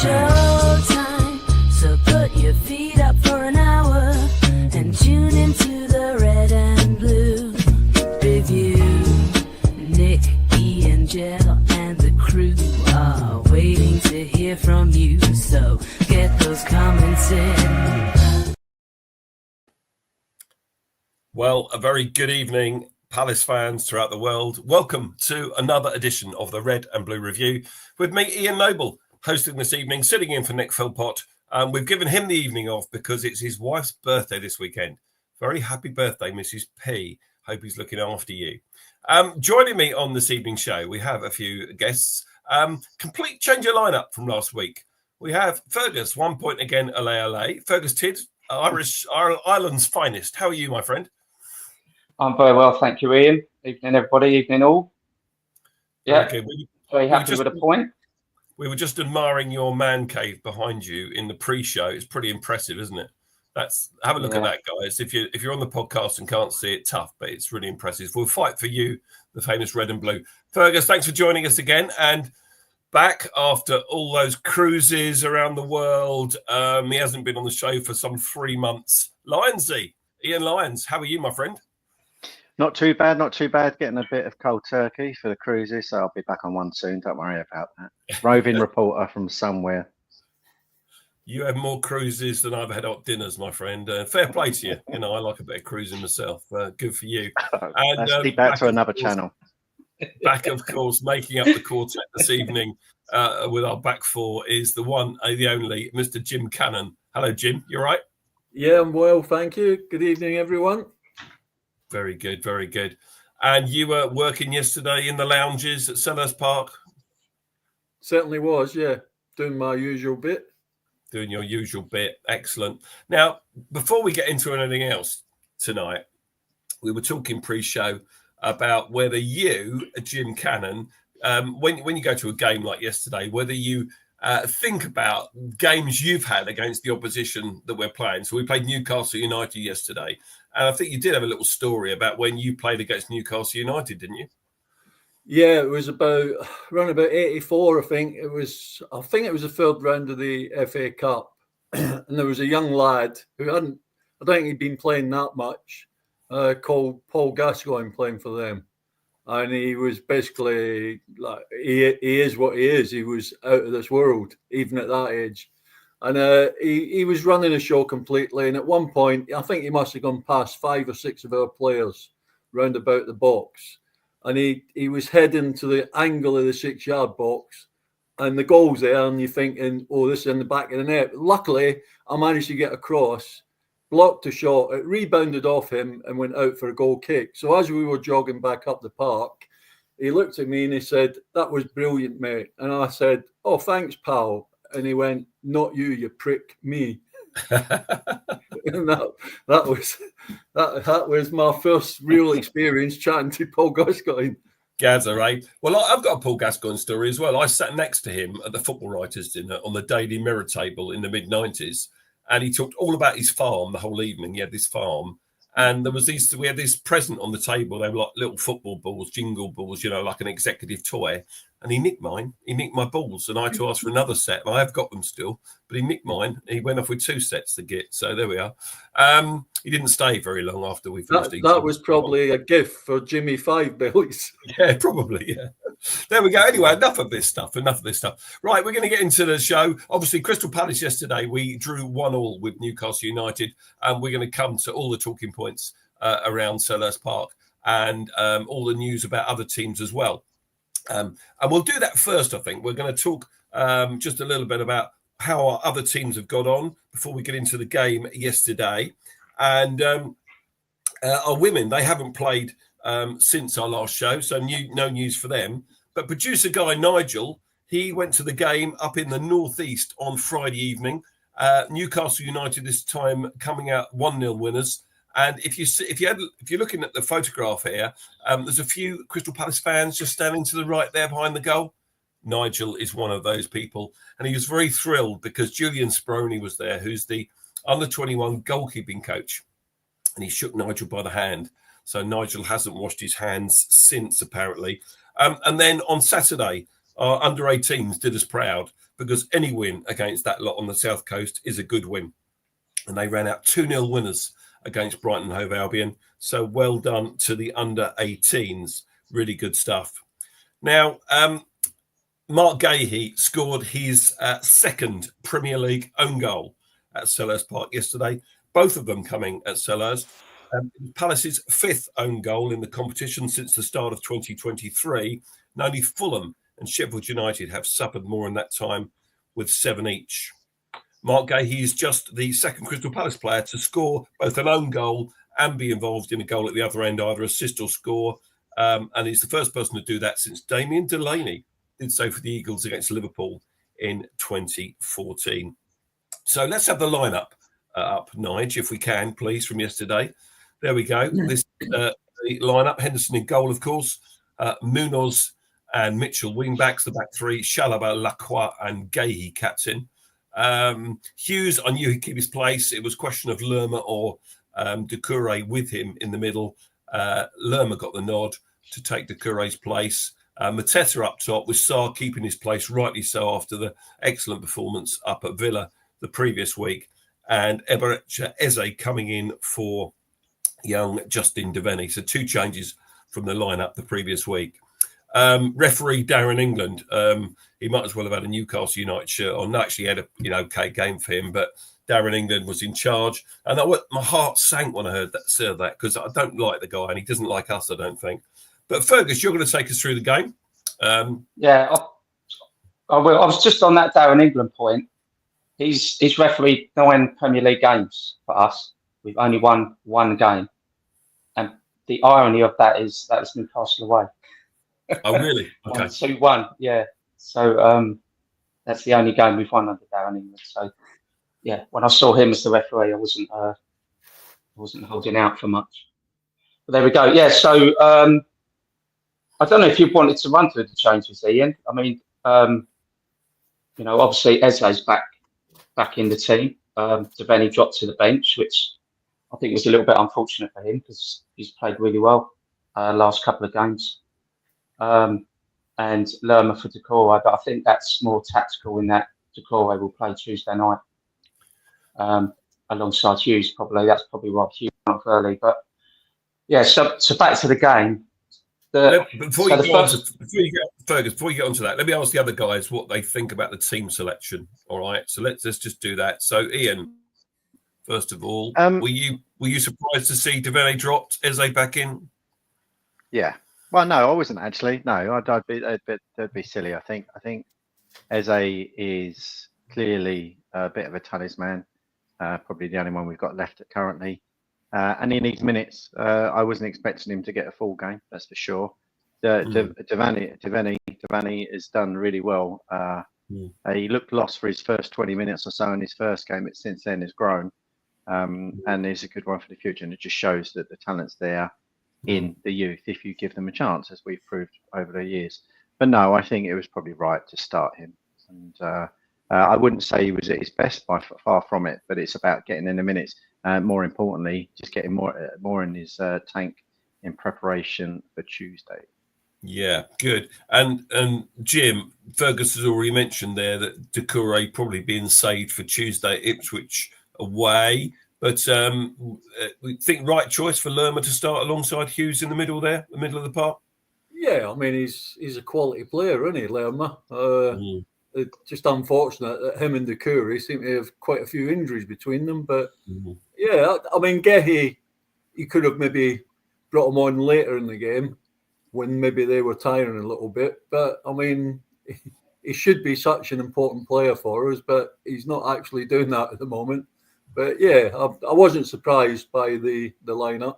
showtime, so put your feet up for an hour and tune into the Red and Blue Review. Nick, Ian, Jill, and the crew are waiting to hear from you, so get those comments in. Well, a very good evening, Palace fans throughout the world. Welcome to another edition of the Red and Blue Review with me, Ian Noble, hosting this evening, sitting in for Nick Philpott. We've given him the evening off because it's his wife's birthday this weekend. Very happy birthday, Mrs. P. Hope he's looking after you. Joining me on this evening's show, we have a few guests. Complete change of lineup from last week. We have Fergus, 1 point again, LA. Fergus Tidd, Ireland's finest. How are you, my friend? I'm very well, thank you, Ian. Evening, everybody. Evening, all. Yeah, okay. very happy with a point. We were just admiring your man cave behind you in the pre-show. It's pretty impressive, isn't it? Have a look at that, guys. If you're on the podcast and can't see it, tough, but it's really impressive. We'll fight for you, the famous Red and Blue. Fergus, thanks for joining us again, and back after all those cruises around the world. He hasn't been on the show for some 3 months. Lyonsy, Ian Lyons, how are you, my friend? Not too bad. Getting a bit of cold turkey for the cruises, so I'll be back on one soon. Don't worry about that. Roving reporter from somewhere. You have more cruises than I've had hot dinners, my friend. Fair play to you. You know, I like a bit of cruising myself. Good for you. And let's leave that to another channel. Back, of course, making up the quartet this evening with our back four is the one, the only, Mr. Jim Cannon. Hello, Jim. You all right? Yeah, I'm well, thank you. Good evening, everyone. Very good, very good. And you were working yesterday in the lounges at Selhurst Park? Certainly was, yeah. Doing my usual bit. Doing your usual bit. Excellent. Now, before we get into anything else tonight, we were talking pre-show about whether you, Jim Cannon, when you go to a game like yesterday, whether you think about games you've had against the opposition that we're playing. So we played Newcastle United yesterday. And I think you did have a little story about when you played against Newcastle United, didn't you? Yeah, it was around about 84, I think. It was the third round of the FA Cup. And there was a young lad who I don't think he'd been playing that much, called Paul Gascoigne, playing for them. And he was basically like, he is what he is. He was out of this world, even at that age. And he was running the show completely. And at one point, I think he must have gone past 5 or 6 of our players round about the box. And he was heading to the angle of the 6-yard box. And the goal's there. And you're thinking, oh, this is in the back of the net. Luckily, I managed to get across, blocked a shot. It rebounded off him and went out for a goal kick. So as we were jogging back up the park, he looked at me and he said, "That was brilliant, mate." And I said, "Oh, thanks, pal." And he went, "Not you, you prick, me." And that was my first real experience chatting to Paul Gascoigne. Gaza, right? Well, I've got a Paul Gascoigne story as well. I sat next to him at the Football Writers' Dinner on the Daily Mirror table in the mid-90s, and he talked all about his farm the whole evening. He had this farm, and we had this present on the table. They were like little football balls, jingle balls, like an executive toy. And he nicked mine. He nicked my balls, and I had to ask for another set. And I have got them still, but he nicked mine. He went off with 2 sets to get. So there we are. He didn't stay very long after we finished. That was probably a gift for Jimmy 5 Billies. Yeah, probably. Yeah. There we go. Anyway, enough of this stuff. Right, we're going to get into the show. Obviously, Crystal Palace yesterday, we drew 1-1 with Newcastle United, and we're going to come to all the talking points around Selhurst Park and all the news about other teams as well. And we'll do that first, I think. We're going to talk just a little bit about how our other teams have got on before we get into the game yesterday. And our women, they haven't played since our last show, so no news for them. But producer guy Nigel, he went to the game up in the northeast on Friday evening. Newcastle United this time coming out 1-0 winners. And if you're looking at the photograph here, there's a few Crystal Palace fans just standing to the right there behind the goal. Nigel is one of those people, and he was very thrilled because Julian Sproney was there, who's the under-21 goalkeeping coach, and he shook Nigel by the hand. So Nigel hasn't washed his hands since, apparently. And then on Saturday, our under-18s did us proud because any win against that lot on the South Coast is a good win. And they ran out 2-0 winners against Brighton and Hove Albion. So well done to the under-18s. Really good stuff. Now, Mark Gahey scored his second Premier League own goal at Selhurst Park yesterday, both of them coming at Selhurst. Palace's fifth own goal in the competition since the start of 2023. And only Fulham and Sheffield United have suffered more in that time with 7 each. Mark Gahey is just the second Crystal Palace player to score both an own goal and be involved in a goal at the other end, either assist or score. And he's the first person to do that since Damien Delaney did so for the Eagles against Liverpool in 2014. So let's have the lineup up, Nige, if we can, please, from yesterday. There we go. This the lineup. Henderson in goal, of course. Munoz and Mitchell wing-backs, the back three. Chalobah, Lacroix and Gahey captain. Hughes, I knew he'd keep his place. It was a question of Lerma or Doucouré with him in the middle. Lerma got the nod to take Doucouré's place. Mateta up top with Sarr keeping his place, rightly so, after the excellent performance up at Villa the previous week. And Eberechi Eze coming in for young Justin Devaney. So 2 changes from the lineup the previous week. Referee Darren England, he might as well have had a Newcastle United shirt on. Actually had a okay game for him, but Darren England was in charge. And my heart sank when I heard that because I don't like the guy and he doesn't like us, I don't think. But Fergus, you're going to take us through the game. Yeah, I will. I was just on that Darren England point. He's refereed 9 Premier League games for us. We've only won 1 game. And the irony of that is Newcastle away. Oh, really? Okay. 2-1, yeah. So that's the only game we've won under Darren England. So, yeah, when I saw him as the referee, I wasn't holding out for much. But there we go. Yeah, so I don't know if you wanted to run through the changes, Ian. I mean, obviously Eze's back in the team. Devaney dropped to the bench, which I think was a little bit unfortunate for him because he's played really well last couple of games. And Lerma for Doucouré, but I think that's more tactical in that Doucouré will play Tuesday night alongside Hughes. That's probably why Hughes went off early. But yeah, so back to the game. Before you get onto that, let me ask the other guys what they think about the team selection. All right, so let's just do that. So Ian, first of all, were you surprised to see Devaney dropped, Eze back in? Yeah. Well, no, I wasn't actually. No, that'd be silly. I think Eze is clearly a bit of a talisman. Probably the only one we've got left currently. And he needs minutes. I wasn't expecting him to get a full game, that's for sure. Devaney has done really well. He looked lost for his first 20 minutes or so in his first game, but since then has grown. And is a good one for the future. And it just shows that the talent's there in the youth if you give them a chance, as we've proved over the years. But no, I think it was probably right to start him. And I wouldn't say he was at his best, by far from it, but it's about getting in the minutes. More importantly, just getting more in his tank in preparation for Tuesday. Yeah, good. And Jim, Fergus has already mentioned there that Doucouré probably being saved for Tuesday at Ipswich away. But we think right choice for Lerma to start alongside Hughes in the middle there, the middle of the park? Yeah, I mean, he's a quality player, isn't he, Lerma? It's just unfortunate that him and Doucouré seem to have quite a few injuries between them. But yeah, I mean, Gahey, he could have maybe brought him on later in the game when maybe they were tiring a little bit. But I mean, he should be such an important player for us, but he's not actually doing that at the moment. But yeah, I wasn't surprised by the lineup.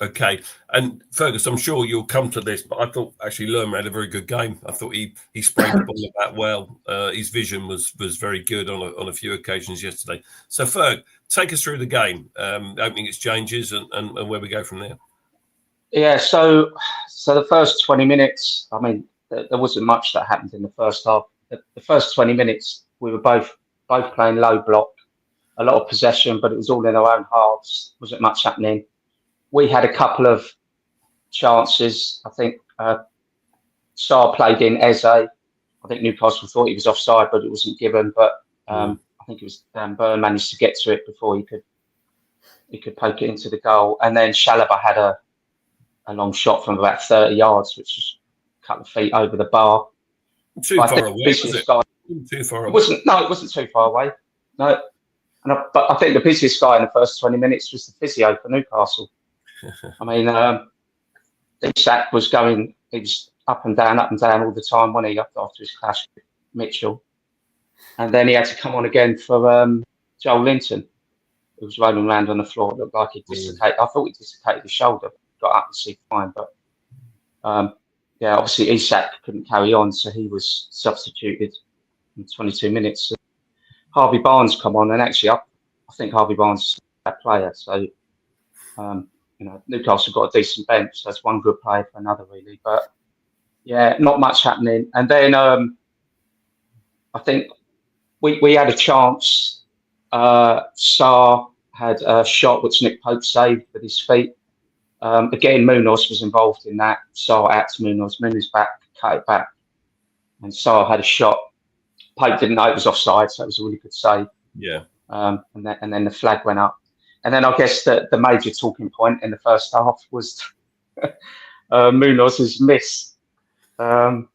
Okay, and Fergus, I'm sure you'll come to this, but I thought actually Lerma had a very good game. I thought he sprayed the ball about well. His vision was very good on a few occasions yesterday. So Ferg, take us through the game, opening exchanges and where we go from there. Yeah, so the first 20 minutes, I mean, there wasn't much that happened in the first half. The first 20 minutes, we were both playing low block, a lot of possession, but it was all in our own halves. Wasn't much happening. We had a couple of chances. I think Sarr played in Eze. I think Newcastle thought he was offside, but it wasn't given. But I think it was Byrne managed to get to it before he could poke it into the goal. And then Chalobah had a long shot from about 30 yards, which was a couple of feet over the bar. Too far away, was it? Too far away. It wasn't too far away. No. But I think the busiest guy in the first 20 minutes was the physio for Newcastle. I mean, Isak was going, he was up and down all the time, wasn't he, after his clash with Mitchell. And then he had to come on again for Joel Linton, who was rolling around on the floor. It looked like he dislocated. I thought he dislocated his shoulder. Got up and see fine. But obviously Isak couldn't carry on, so he was substituted in 22 minutes. Harvey Barnes come on, and actually I think Harvey Barnes is a player. So, Newcastle got a decent bench. So that's one good player for another, really. But, yeah, not much happening. And then I think we had a chance. Sarr had a shot which Nick Pope saved with his feet. Again, Munoz was involved in that. Sarr out to Munoz. Munoz back, cut it back. And Sarr had a shot. Pope didn't know it was offside, so it was a really good save. Yeah. And then the flag went up. And then I guess the major talking point in the first half was Munoz's miss. I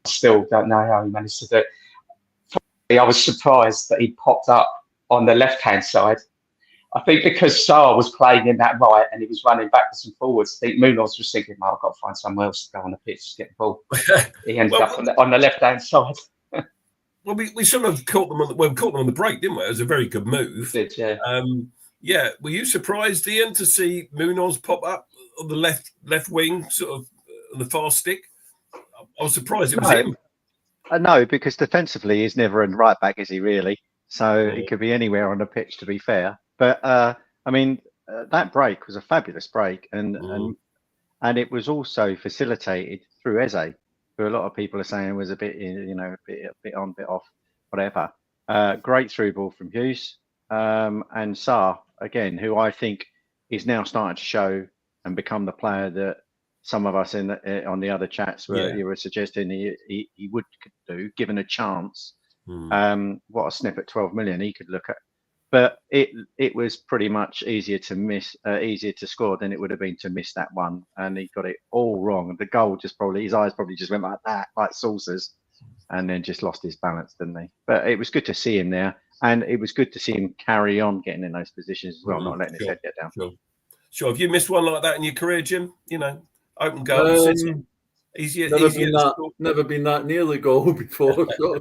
still don't know how he managed to do it. I was surprised that he popped up on the left-hand side. I think because Sarr was playing in that right and he was running backwards and forwards, I think Munoz was thinking, I've got to find somewhere else to go on the pitch to get the ball. He ended up on the left-hand side. Well, we sort of caught them on the break, didn't we? It was a very good move. Did, yeah. Were you surprised, Ian, to see Munoz pop up on the left wing, sort of on the far stick? I was surprised it was him. No, because defensively he's never a right back, is he really? So he could be anywhere on the pitch, to be fair. But that break was a fabulous break, and it was also facilitated through Eze, who a lot of people are saying was a bit, a bit on, bit off, whatever. Great through ball from Hughes, and Sarr again, who I think is now starting to show and become the player that some of us on the other chats you were suggesting he would do, given a chance. What a snip at 12 million he could look at. But it was pretty much easier to score than it would have been to miss that one, and he got it all wrong. And the goal his eyes probably just went like that, like saucers, and then just lost his balance, didn't he? But it was good to see him there, and it was good to see him carry on getting in those positions as well, not letting his head get down. Sure. Have you missed one like that in your career, Jim? Open goal, easier. Never been that near the goal before. So.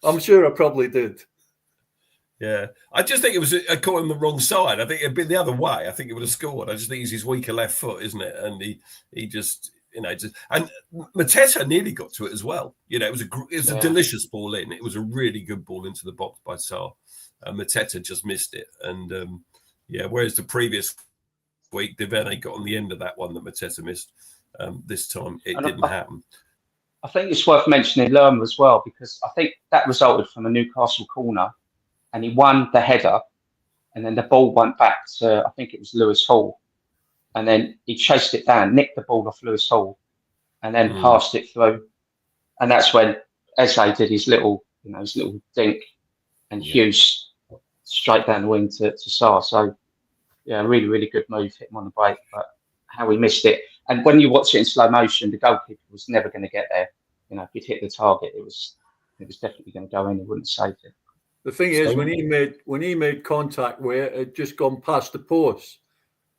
I'm sure I probably did. Yeah, I just think it was caught him the wrong side. I think it'd been the other way. I think it would have scored. I just think it's his weaker left foot, isn't it? And he just, and Mateta nearly got to it as well. It was a delicious ball in. It was a really good ball into the box by Sarr. Mateta just missed it, and whereas the previous week Devene got on the end of that one that Mateta missed. This time it didn't happen. I think it's worth mentioning Lerma as well, because I think that resulted from a Newcastle corner. And he won the header, and then the ball went back to, I think it was Lewis Hall. And then he chased it down, nicked the ball off Lewis Hall, and then passed it through. And that's when Eze did his little dink, and Hughes straight down the wing to Sarr. So, yeah, really, really good move, hit him on the break, but how he missed it. And when you watch it in slow motion, the goalkeeper was never going to get there. If he'd hit the target, it was definitely going to go in. He wouldn't have saved it. The thing is, when he made contact where it had just gone past the post,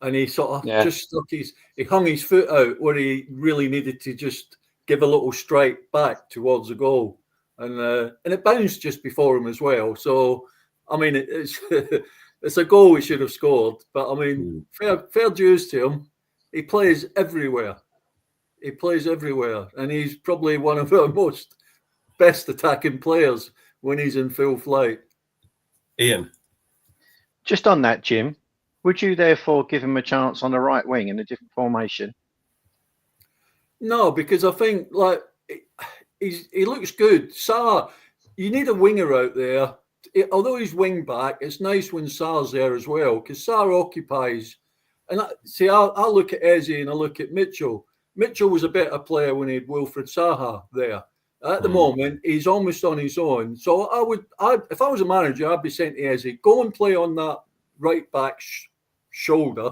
and he sort of just stuck he hung his foot out where he really needed to just give a little strike back towards the goal, and it bounced just before him as well. So, I mean, it's it's a goal he should have scored, but I mean, fair dues to him. He plays everywhere. And he's probably one of our best attacking players when he's in full flight. Ian? Just on that, Jim, would you therefore give him a chance on the right wing in a different formation? No, because I think he looks good. Sarr, you need a winger out there. Although he's wing back, it's nice when Sarr's there as well, because Sarr occupies. And I look at Eze and I look at Mitchell. Mitchell was a better player when he had Wilfred Zaha there. At the moment, he's almost on his own. So if I was a manager, I'd be saying to Eze, go and play on that right back shoulder,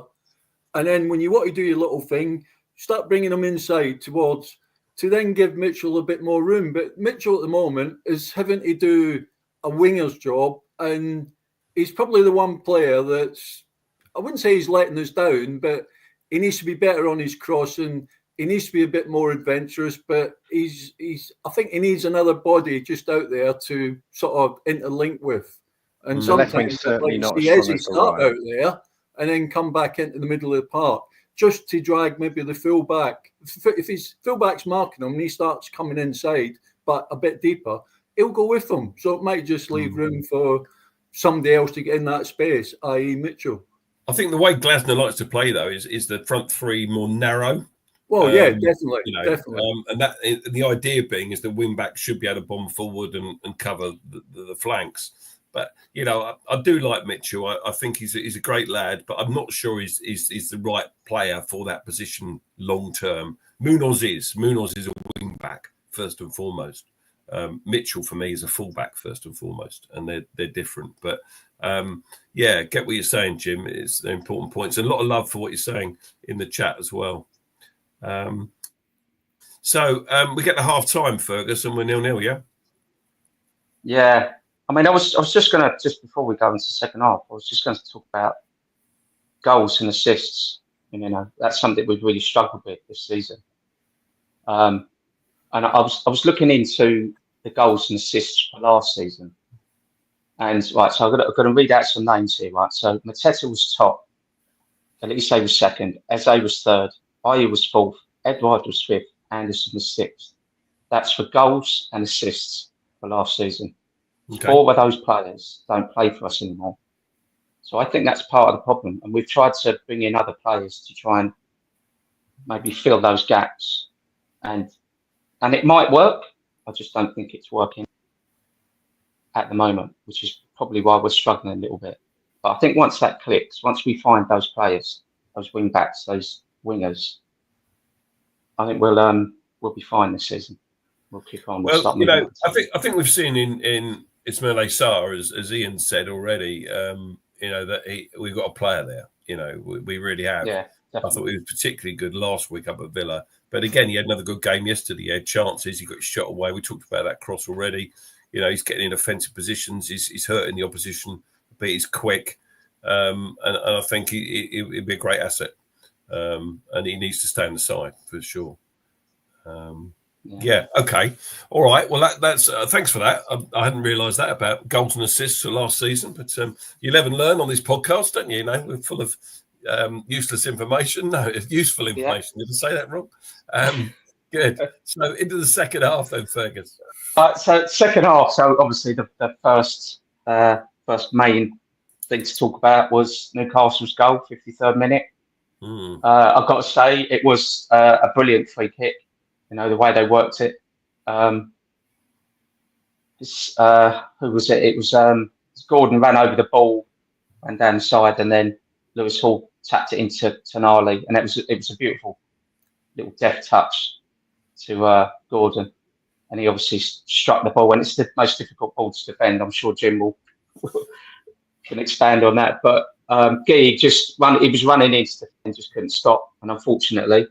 and then when you want to do your little thing, start bringing him inside to then give Mitchell a bit more room. But Mitchell at the moment is having to do a winger's job, and he's probably the one player that's, I wouldn't say he's letting us down, but he needs to be better on his crossing. He needs to be a bit more adventurous, but I think he needs another body just out there to sort of interlink with. And sometimes certainly not see Eze start out there and then come back into the middle of the park just to drag maybe the fullback. If his fullback's marking him and he starts coming inside, but a bit deeper, he'll go with them. So it might just leave room for somebody else to get in that space, i.e. Mitchell. I think the way Glasner likes to play, though, is the front three more narrow. Well, yeah, definitely. Definitely. And that the idea being is the wing back should be able to bomb forward and cover the flanks. But, I do like Mitchell. I think he's a great lad, but I'm not sure he's the right player for that position long term. Munoz is a wing back first and foremost. Mitchell for me is a fullback first and foremost, and they're different. But get what you're saying, Jim. It's the important points, and a lot of love for what you're saying in the chat as well. So we get the half time, Fergus, and we're 0-0, yeah. Yeah, I mean, I was just before we go into the second half, I was just going to talk about goals and assists. And, that's something we've really struggled with this season. And I was looking into the goals and assists for last season. And right, so I'm going to read out some names here, right? So Mateta was top, Elise was second, Eze was third, Ayew was fourth, Edouard was fifth, Anderson was sixth. That's for goals and assists for last season. Okay. 4 of those players don't play for us anymore. So I think that's part of the problem. And we've tried to bring in other players to try and maybe fill those gaps. And it might work. I just don't think it's working at the moment, which is probably why we're struggling a little bit. But I think once that clicks, once we find those players, those wing backs, those wingers, I think we'll be fine this season. We'll kick on. Well, I think we've seen in Ismail Sarr, as Ian said already, that we've got a player there. We really have. Yeah, definitely. I thought he was particularly good last week up at Villa. But again, he had another good game yesterday. He had chances. He got shot away. We talked about that cross already. He's getting in offensive positions. He's hurting the opposition, but he's quick. And I think he'd be a great asset. And he needs to stay on the side for sure. Yeah. Okay. All right. Well, that's thanks for that. I hadn't realised that about goals and assists last season. But you live and learn on this podcast, don't you? We're full of useless information. No, it's useful information. Yeah. Did I say that wrong? Good. So into the second half then, Fergus. So second half. So obviously the first main thing to talk about was Newcastle's goal, 53rd minute. I've got to say it was a brilliant free kick. The way they worked it. Who was it? It was Gordon ran over the ball, ran down the side, and then Lewis Hall tapped it into Tonali, and it was a beautiful little deft touch to Gordon, and he obviously struck the ball, and it's the most difficult ball to defend. I'm sure Jim can expand on that, but Guy he was running into the and just couldn't stop, and unfortunately,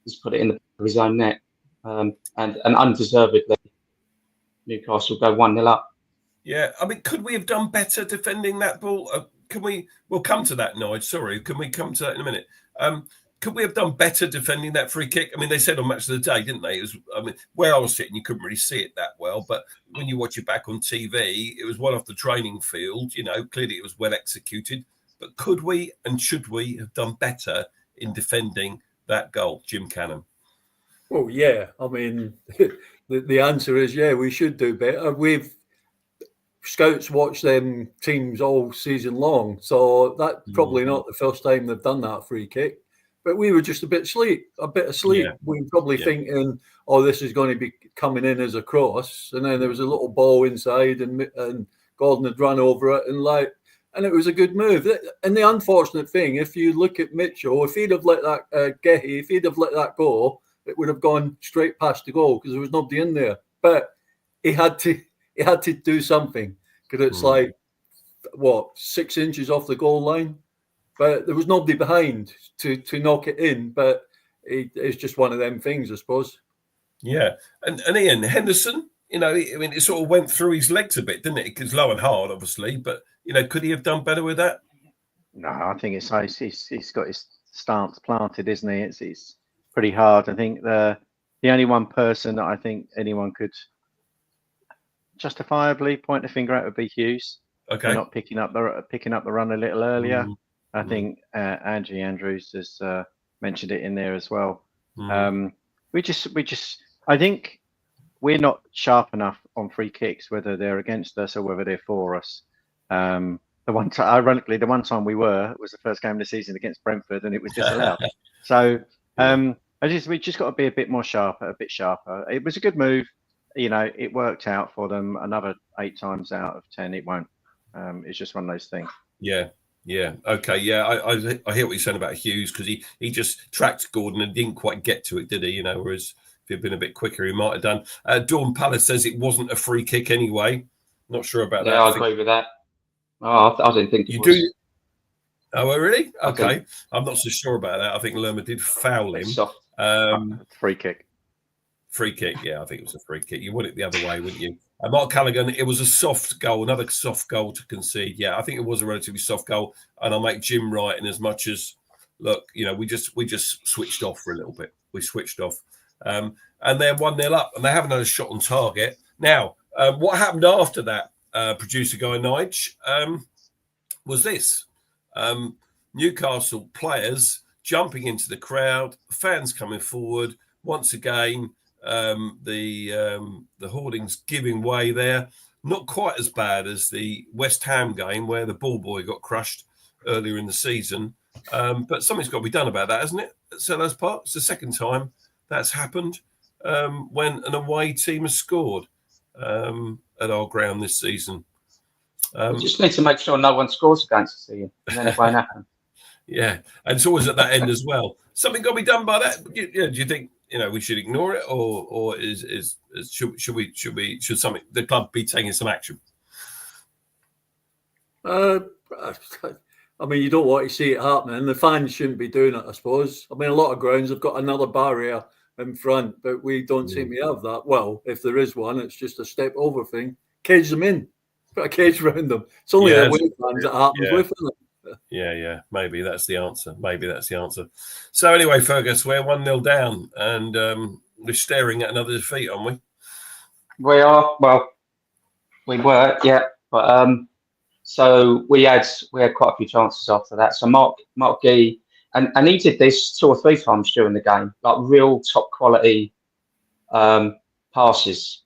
he's put it in of his own net, and undeservedly, Newcastle go 1-0 up. Yeah, I mean, could we have done better defending that ball? We'll come to that, Nigel. Sorry, can we come to that in a minute? Could we have done better defending that free kick? I mean, they said on Match of the Day, didn't they? Where I was sitting, you couldn't really see it that well, but when you watch it back on TV, it was one off the training field. Clearly it was well executed. But could we and should we have done better in defending that goal, Jim Cannon? Well, yeah. I mean, the answer is yeah, we should do better. Scouts watch them teams all season long, so that's probably not the first time they've done that free kick. But we were just a bit asleep. Yeah. We were probably thinking, this is going to be coming in as a cross. And then there was a little ball inside and Gordon had run over it. And and it was a good move. And the unfortunate thing, if you look at Mitchell, if he'd have let that Gehi, if he'd have let that go, it would have gone straight past the goal because there was nobody in there. But he had to do something because it's like 6 inches off the goal line, but there was nobody behind to knock it in. But it's just one of them things, I suppose. Yeah, and Ian Henderson, it sort of went through his legs a bit, didn't it? Because low and hard, obviously, but could he have done better with that? No, I think he's got his stance planted, isn't he? It's pretty hard. I think the only one person that I think anyone could justifiably point a finger at would be Hughes. Okay, for not picking up the run a little earlier. I think Angie Andrews has mentioned it in there as well. I think we're not sharp enough on free kicks, whether they're against us or whether they're for us. Ironically, the one time we was the first game of the season against Brentford, and it was disallowed. So we just got to be a bit sharper. It was a good move. It worked out for them. Another 8 times out of 10, it won't. It's just one of those things. Yeah. Okay. Yeah. I hear what you're saying about Hughes because he just tracked Gordon and didn't quite get to it, did he? Whereas if he'd been a bit quicker, he might have done. Dawn Palace says it wasn't a free kick anyway. Not sure about that. Yeah, I agree with that. Oh, I didn't think it was. Do? Oh, really? Okay. I'm not so sure about that. I think Lerma did foul him. Free kick. Free kick, yeah, I think it was a free kick. You want it the other way, wouldn't you? Mark Callaghan, it was a soft goal, another soft goal to concede. Yeah, I think it was a relatively soft goal, and I'll make Jim right in as much as, look, we just switched off for a little bit. We switched off, and they're 1-0 up, and they haven't had a shot on target. Now, what happened after that, producer guy Nige, was this: Newcastle players jumping into the crowd, fans coming forward once again. The hoardings giving way there. Not quite as bad as the West Ham game where the ball boy got crushed earlier in the season. But something's got to be done about that, hasn't it? At Selhurst Park. It's the second time that's happened when an away team has scored at our ground this season. We just need to make sure no one scores against us, and then it won't happen. Yeah, and it's always at that end as well. Something got to be done by that. Do you think we should ignore it, or should the club be taking some action? I mean, you don't want to see it happening. The fans shouldn't be doing it, I suppose. I mean, a lot of grounds have got another barrier in front, but we don't seem to have that. Well, if there is one, it's just a step over thing. Cage them in. Put a cage around them. It's only the away fans that happens with, isn't it? Yeah. Maybe that's the answer. So anyway, Fergus, we're 1-0 down, and we're staring at another defeat, aren't we? We are. Well, we were, yeah. But so we had quite a few chances after that. So Mark Gee, and he did this 2 or 3 times during the game, like real top quality passes.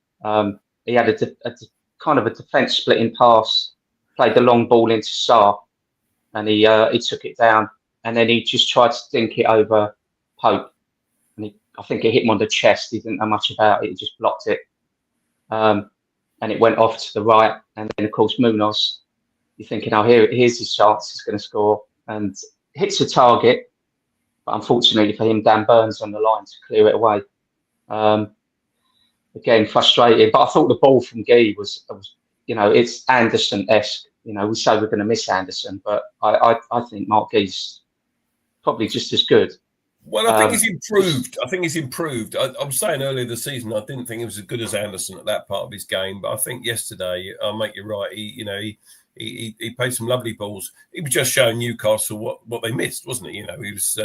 He had a kind of a defence splitting pass, played the long ball into Sarr. And he took it down, and then he just tried to dink it over Pope, and I think it hit him on the chest. He didn't know much about it; he just blocked it, and it went off to the right. And then, of course, Munoz. You're thinking, "Oh, here's his chance. He's going to score," and hits a target. But unfortunately for him, Dan Burns on the line to clear it away. Again, frustrated. But I thought the ball from Gee was it's Anderson-esque. We say we're going to miss Anderson, but I think Mark Gee's probably just as good. Well, I think he's improved. I was saying earlier this season, I didn't think he was as good as Anderson at that part of his game, but I think yesterday, I'll make you right. He played some lovely balls. He was just showing Newcastle what they missed, wasn't he? He was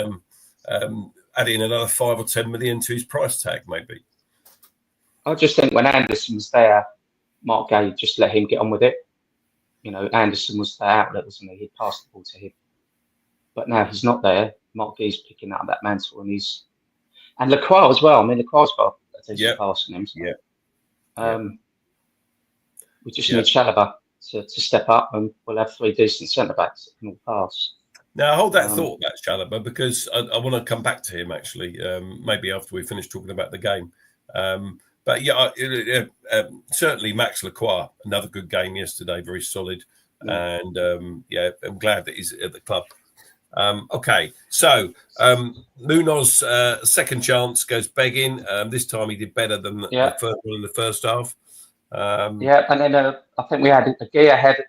adding another 5 or 10 million to his price tag, maybe. I just think when Anderson was there, Mark Gee just let him get on with it. Anderson was the outlet, wasn't he? He'd passed the ball to him. But now he's not there. Mark Gee's picking up that mantle, and Lacroix as well. I mean, Lacroix's got a decent pass on him. So. We just need Chalobah to step up, and we'll have 3 decent centre backs that can all pass. Now, hold that thought about Chalobah, because I want to come back to him actually. Maybe after we finish talking about the game. But certainly Max Lacroix, another good game yesterday, very solid. And I'm glad that he's at the club. Okay, so Munoz second chance goes begging. This time he did better than the first one in the first half. And then I think we had a gear head,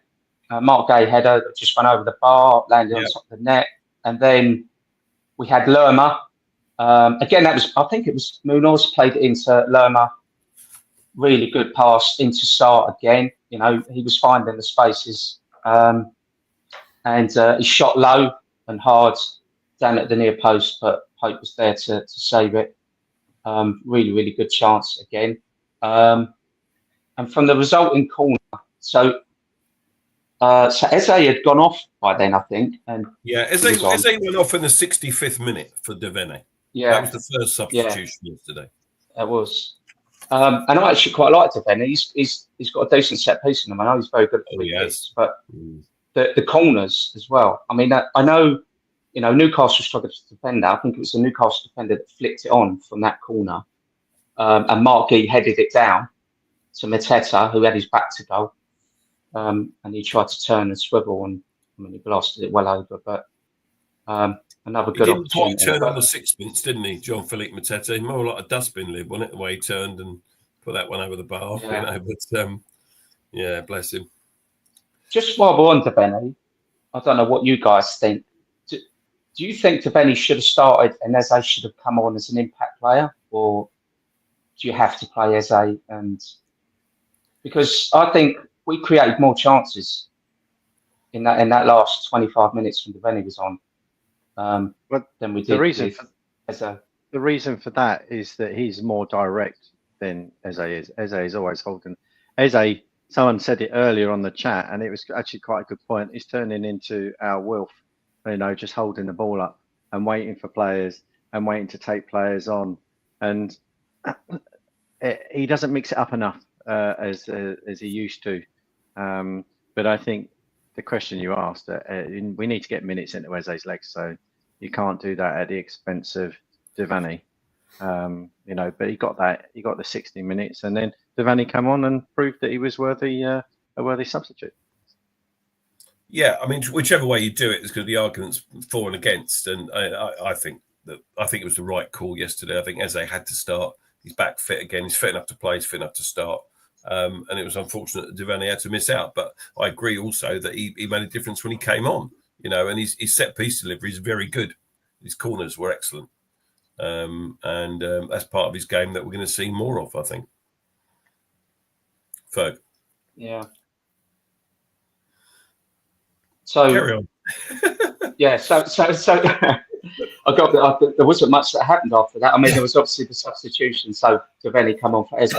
Mark Gay header that just went over the bar, landed on top of the net, and then we had Lerma. Again, I think it was Munoz played it into Lerma. Really good pass into Sarr again. You know, he was finding the spaces, and he shot low and hard down at the near post, but Pope was there to save it. Really, really good chance again. And from the resulting corner, so Eze had gone off by then, I think. And Eze went off in the 65th minute for Devene. Yeah, that was the first substitution yesterday. It was. And I actually quite liked Devene. He's got a decent set piece in him. I know he's very good at it, but the corners as well. I mean, I know, you know, Newcastle struggled to defend that. I think it was the Newcastle defender that flicked it on from that corner, and Mark Gee headed it down to Mateta, who had his back to goal, and he tried to turn and swivel, and I mean, he blasted it well over. But another good opportunity. He didn't quite turn on the sixpence, didn't he, John Philippe Mateta? More like a dustbin lid, wasn't it? The way he turned and put that one over the bar. Yeah. You know, but bless him. Just while we're on Devene, I don't know what you guys think. Do you think Devene should have started and Eze should have come on as an impact player, or do you have to play Eze? And because I think we created more chances in that last 25 minutes when Devene was on than we did. The reason for that is that he's more direct than Eze is. Eze is always holding. Eze, someone said it earlier on the chat, and it was actually quite a good point. He's turning into our Wilf, you know, just holding the ball up and waiting for players and waiting to take players on. And he doesn't mix it up enough as he used to. But I think the question you asked, we need to get minutes into Eze's legs, so you can't do that at the expense of Devene. You know, but he got the 60 minutes, and then Devene came on and proved that he was a worthy substitute. Yeah, I mean, whichever way you do it, there's going to be arguments for and against, and I think it was the right call yesterday. I think Eze had to start. He's back fit again. He's fit enough to play. He's fit enough to start. And it was unfortunate that Devene had to miss out. But I agree also that he made a difference when he came on. You know, and his set piece delivery is very good. His corners were excellent. And that's part of his game that we're going to see more of, I think. Ferg. Yeah. So carry on. Yeah. So there wasn't much that happened after that. I mean, there was obviously the substitution. So Devene come on for Eze,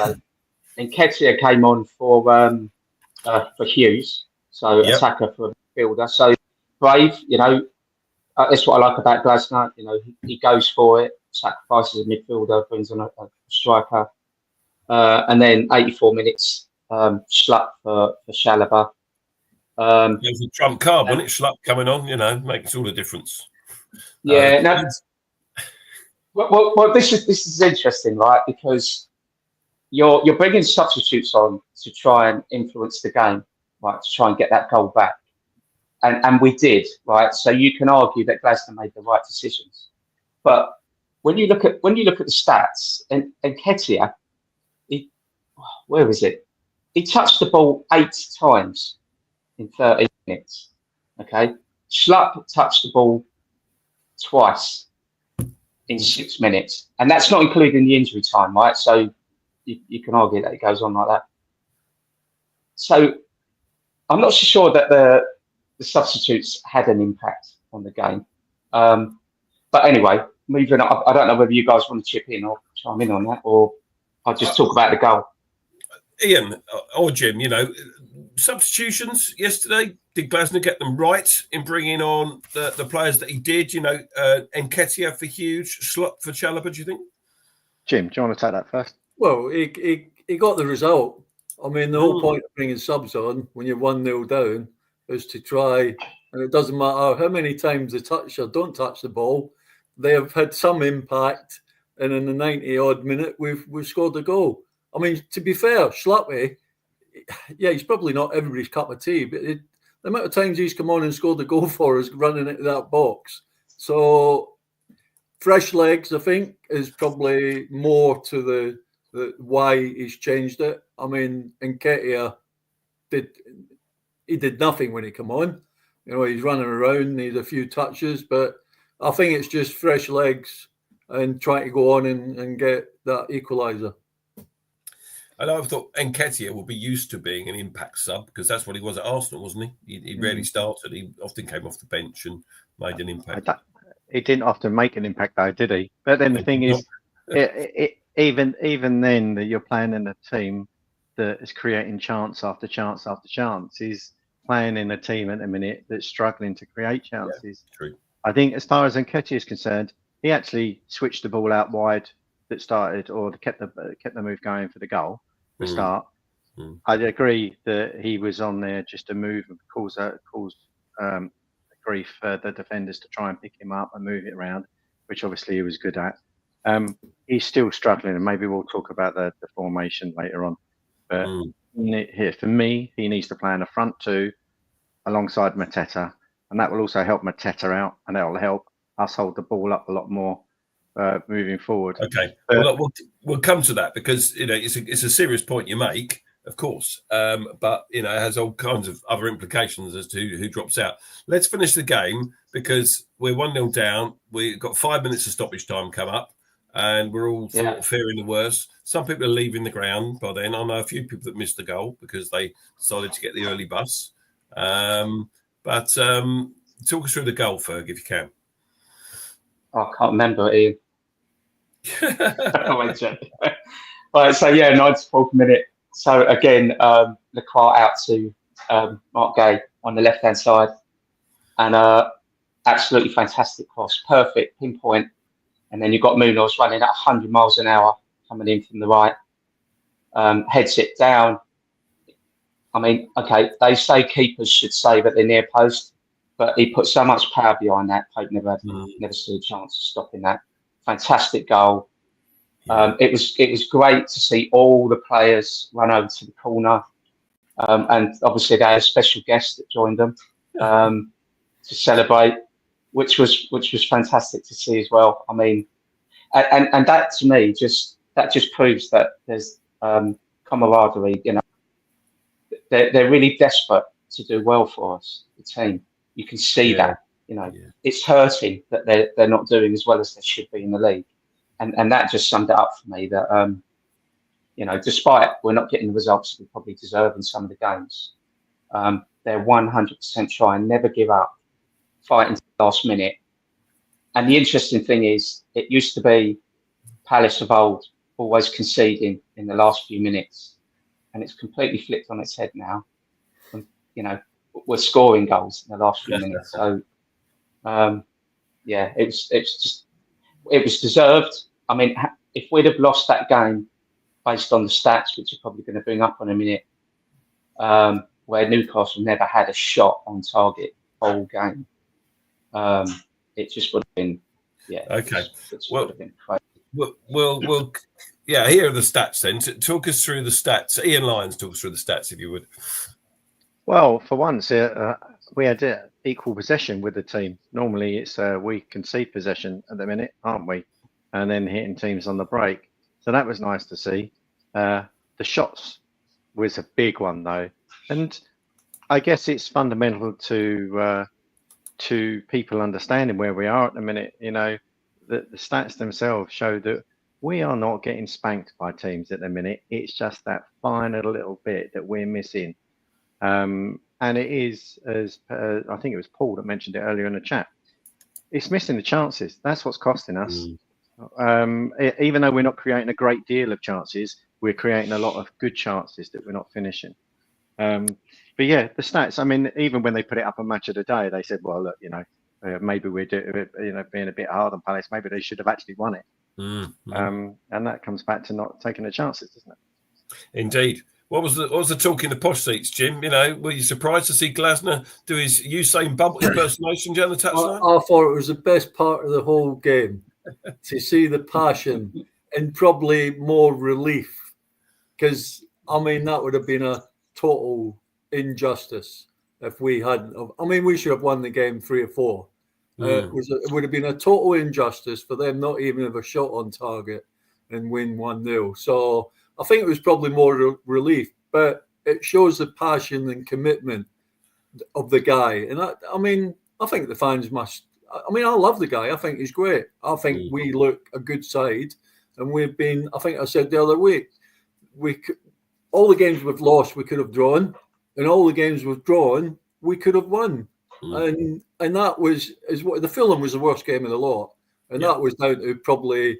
and Ketia came on for Hughes. So attacker for midfielder. So brave, you know. That's what I like about Glasner. You know, he goes for it, sacrifices a midfielder, brings on a striker, and then 84 minutes, Schlupp for Chalobah. It was a trump card, wasn't it? Schlupp coming on, you know, makes all the difference. Yeah. Well, this is interesting, right? Because you're bringing substitutes on to try and influence the game, right? To try and get that goal back. And we did, right? So you can argue that Glasner made the right decisions, but when you look at the stats, and Ketia, where is it? He touched the ball 8 times in 30 minutes. Okay, Schlupp touched the ball twice in 6 minutes, and that's not including the injury time, right? So you can argue that it goes on like that. So I'm not so sure that the substitutes had an impact on the game. But anyway, moving on, I don't know whether you guys want to chip in or chime in on that, or I'll just talk about the goal. Ian or Jim, you know, substitutions yesterday, did Glasner get them right in bringing on the players that he did? You know, Nketiah for Hughes, Schlupp for Chalobah, do you think? Jim, do you want to take that first? Well, he got the result. I mean, the whole point of bringing subs on when you're 1-0 down is to try, and it doesn't matter how many times they touch or don't touch the ball, they have had some impact, and in the 90-odd minute, we've scored a goal. I mean, to be fair, Schlupp, yeah, he's probably not everybody's cup of tea, but the amount of times he's come on and scored the goal for us running into that box. So fresh legs, I think, is probably more to the why he's changed it. I mean, Nketiah did nothing when he came on. You know, he's running around, needs a few touches, but I think it's just fresh legs and trying to go on and get that equaliser. And I thought Nketiah will be used to being an impact sub because that's what he was at Arsenal, wasn't he? He rarely started. He often came off the bench and made an impact. He didn't often make an impact, though, did he? But then the thing is, even then, that you're playing in a team that is creating chance after chance after chance. He's playing in a team at the minute that's struggling to create chances. Yeah, true. I think as far as Nketiah is concerned, he actually switched the ball out wide that started or kept the move going for the goal, the start. I'd agree that he was on there just to move and cause grief for the defenders to try and pick him up and move it around, which obviously he was good at. He's still struggling, and maybe we'll talk about the formation later on. But here, for me, he needs to play in a front two alongside Mateta, and that will also help Mateta out, and that will help us hold the ball up a lot more moving forward. Okay, well, we'll come to that because you know it's a serious point you make, of course, but you know it has all kinds of other implications as to who drops out. Let's finish the game because we're 1-0 down. We've got 5 minutes of stoppage time come up, and we're all fearing the worst. Some people are leaving the ground by then. I know a few people that missed the goal because they decided to get the early bus. But talk us through the goal, Ferg, if you can. I can't remember it, Ian. Right, so 94th minute. So again, Lacroix out to Mark Gay on the left-hand side, and absolutely fantastic cross, perfect pinpoint. And then you've got Munoz running at 100 miles an hour coming in from the right, heads it down. I mean, okay, they say keepers should save at the near post, but he put so much power behind that. Pope never stood a chance of stopping that. Fantastic goal. It was great to see all the players run over to the corner, and obviously they had a special guest that joined them to celebrate, which was fantastic to see as well. I mean, and that to me just proves that there's camaraderie. You know, they're really desperate to do well for us, the team. You can see that. You know, it's hurting that they're not doing as well as they should be in the league, and that just summed it up for me. That you know, despite we're not getting the results we probably deserve in some of the games, they're 100% trying, never give up, fighting to the last minute. And the interesting thing is, it used to be Palace of old always conceding in the last few minutes, and it's completely flipped on its head now. And, you know, we're scoring goals in the last few minutes. So. It was deserved. I mean, if we'd have lost that game based on the stats, which you're probably going to bring up in a minute, where Newcastle never had a shot on target all game, it just would have been, okay. Would have been crazy. We'll here are the stats then. Talk us through the stats. Ian Lyons, talk us through the stats, if you would. Well, for once, we had equal possession with the team. Normally, it's we concede possession at the minute, aren't we? And then hitting teams on the break. So that was nice to see. The shots was a big one, though. And I guess it's fundamental to people understanding where we are at the minute. You know, the stats themselves show that we are not getting spanked by teams at the minute. It's just that final little bit that we're missing. And it is, as I think it was Paul that mentioned it earlier in the chat, it's missing the chances. That's what's costing us. Even though we're not creating a great deal of chances, we're creating a lot of good chances that we're not finishing. But yeah, the stats, I mean, even when they put it up on Match of the Day, they said, well, look, you know, maybe we're being a bit hard on Palace. Maybe they should have actually won it. And that comes back to not taking the chances, doesn't it? Indeed. What was the talk in the posh seats, Jim? You know, were you surprised to see Glasner do his Usain Bolt impersonation down the touchline? I thought it was the best part of the whole game to see the passion and probably more relief, because I mean that would have been a total injustice if we hadn't. I mean, we should have won the game 3-4. Mm. It would have been a total injustice for them not even have a shot on target and win 1-0. So I think it was probably more relief, but it shows the passion and commitment of the guy. And I mean, I think the fans must. I mean, I love the guy. I think he's great. I think we look a good side, and we've been. I think I said the other week, all the games we've lost, we could have drawn, and all the games we've drawn, we could have won. And that was what the Fulham was the worst game of the lot, and that was down to probably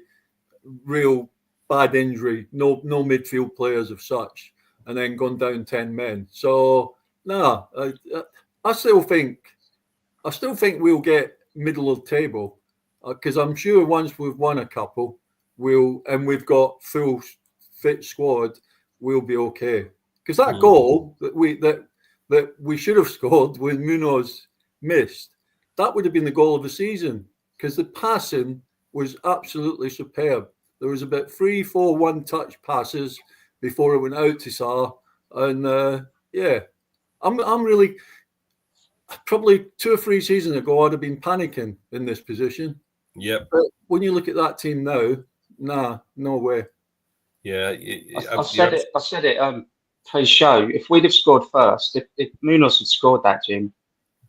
real bad injury, no midfield players of such, and then gone down 10 men. So I still think we'll get middle of table, because I'm sure once we've won a couple, we've got full fit squad, we'll be okay. Because that goal that we should have scored when Munoz missed, that would have been the goal of the season, because the passing was absolutely superb. There was about 3-4 one-touch passes before it went out to Sarr, and I'm really, probably 2 or 3 seasons ago I'd have been panicking in this position. Yep. But when you look at that team now, no way. Yeah, I said it. His show. If we'd have scored first, if Munoz had scored that, Jim,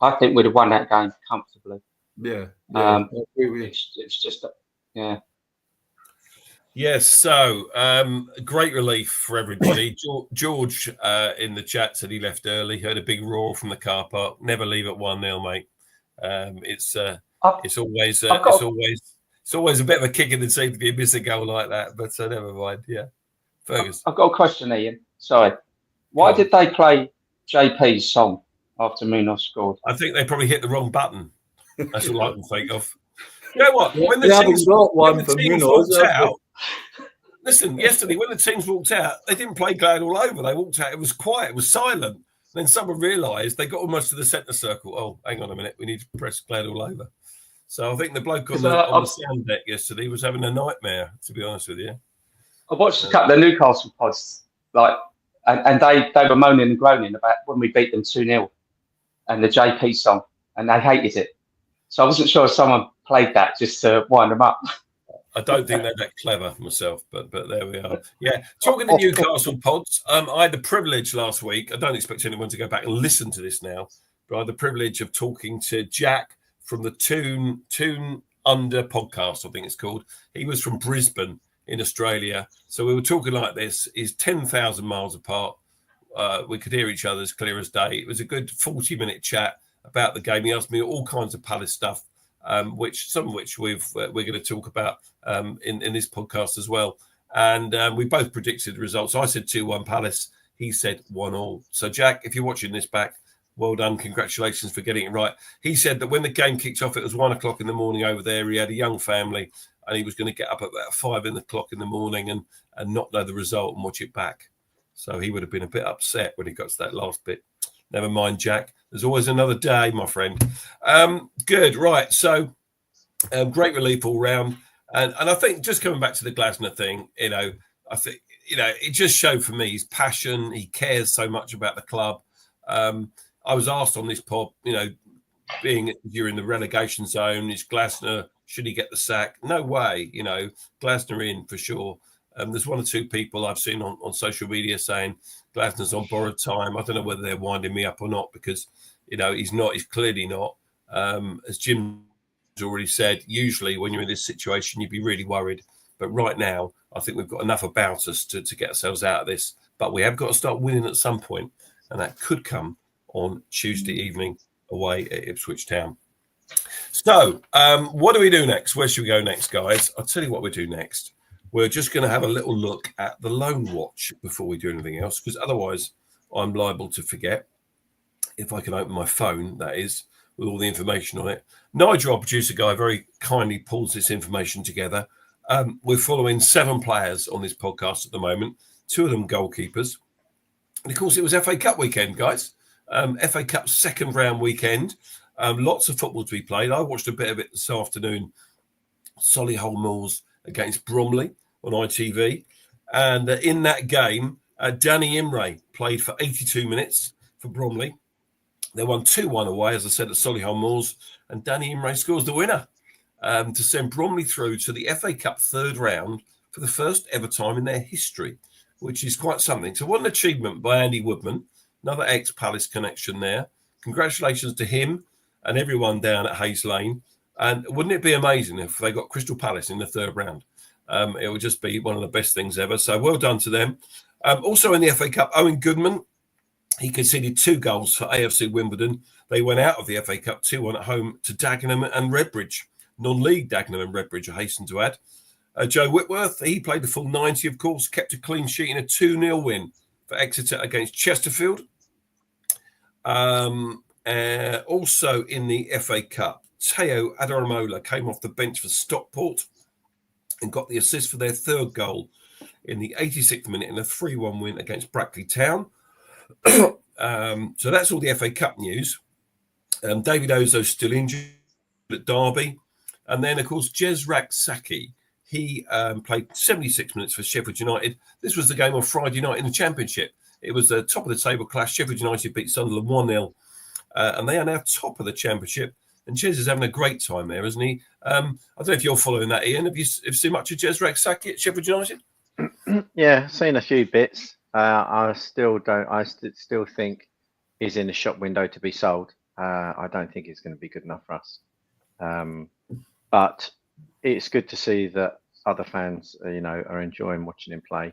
I think we'd have won that game comfortably. Yeah. It's just yeah. Yes, so great relief for everybody. George in the chat said he left early. Heard a big roar from the car park. Never leave at 1-0, mate. It's always a bit of a kick in the teeth if you miss a goal like that. But never mind. Yeah, Fergus. I've got a question, Ian. Sorry, why did they play JP's song after Munoz scored? I think they probably hit the wrong button. That's all I can think of. You know what? When the teams walked out. Listen, yesterday when the teams walked out, they didn't play Glad All Over. They walked out. It was quiet. It was silent. Then someone realised they got almost to the centre circle. Oh, hang on a minute. We need to press Glad All Over. So I think the bloke on the sound deck yesterday was having a nightmare, to be honest with you. I watched a couple of Newcastle pods, and they were moaning and groaning about when we beat them 2-0 and the JP song, and they hated it. So I wasn't sure if someone played that just to wind them up. I don't think they're that clever myself, but there we are. Yeah, talking to Newcastle pods, I had the privilege last week. I don't expect anyone to go back and listen to this now, but I had the privilege of talking to Jack from the Tune Under podcast, I think it's called. He was from Brisbane in Australia, so we were talking like this. Is 10,000 miles apart. We could hear each other as clear as day. It was a good 40-minute chat about the game. He asked me all kinds of Palace stuff. Some of which we're going to talk about in this podcast as well. And we both predicted the results. I said 2-1 Palace. He said 1-1. So, Jack, if you're watching this back, well done. Congratulations for getting it right. He said that when the game kicked off, it was 1 o'clock in the morning over there. He had a young family and he was going to get up at about 5 o'clock in the morning and not know the result and watch it back. So he would have been a bit upset when he got to that last bit. Never mind, Jack. There's always another day, my friend. Good, right. So great relief all round. And I think just coming back to the Glasner thing, I think, it just showed for me his passion. He cares so much about the club. I was asked on this pod, being you're in the relegation zone, is Glasner, should he get the sack? No way, Glasner in for sure. There's 1 or 2 people I've seen on social media saying Glasner's on borrowed time. I don't know whether they're winding me up or not because, he's not. He's clearly not. As Jim's already said, usually when you're in this situation, you'd be really worried. But right now, I think we've got enough about us to get ourselves out of this. But we have got to start winning at some point, and that could come on Tuesday evening away at Ipswich Town. So what do we do next? Where should we go next, guys? I'll tell you what we do next. We're just going to have a little look at the loan watch before we do anything else, because otherwise I'm liable to forget. If I can open my phone, that is, with all the information on it. Nigel, our producer guy, very kindly pulls this information together. We're following 7 players on this podcast at the moment, 2 of them goalkeepers. And of course, it was FA Cup weekend, guys. FA Cup second round weekend. Lots of football to be played. I watched a bit of it this afternoon. Solihull Moors against Bromley on ITV. And in that game, Danny Imre played for 82 minutes for Bromley. They won 2-1 away, as I said, at Solihull Moors, and Danny Imray scores the winner to send Bromley through to the FA Cup third round for the first ever time in their history, which is quite something. So what an achievement by Andy Woodman, another ex-Palace connection there. Congratulations to him and everyone down at Hayes Lane. And wouldn't it be amazing if they got Crystal Palace in the third round? It would just be one of the best things ever. So well done to them. Also in the FA Cup, Owen Goodman, he conceded 2 goals for AFC Wimbledon. They went out of the FA Cup 2-1 at home to Dagenham and Redbridge. Non-league Dagenham and Redbridge, I hasten to add. Joe Whitworth, he played the full 90, of course, kept a clean sheet in a 2-0 win for Exeter against Chesterfield. Also in the FA Cup, Teo Adaramola came off the bench for Stockport and got the assist for their 3rd goal in the 86th minute in a 3-1 win against Brackley Town. So that's all the FA Cup news. David Ozo's still injured at Derby. And then, of course, Jez Raksaki, he played 76 minutes for Sheffield United. This was the game on Friday night in the Championship. It was the top of the table clash. Sheffield United beat Sunderland 1-0. And they are now top of the Championship. And Jez is having a great time there, isn't he? I don't know if you're following that, Ian. Have you seen much of Jez Raksaki at Sheffield United? Yeah, seen a few bits. I still think he's in the shop window to be sold. I don't think it's going to be good enough for us. But it's good to see that other fans, are enjoying watching him play.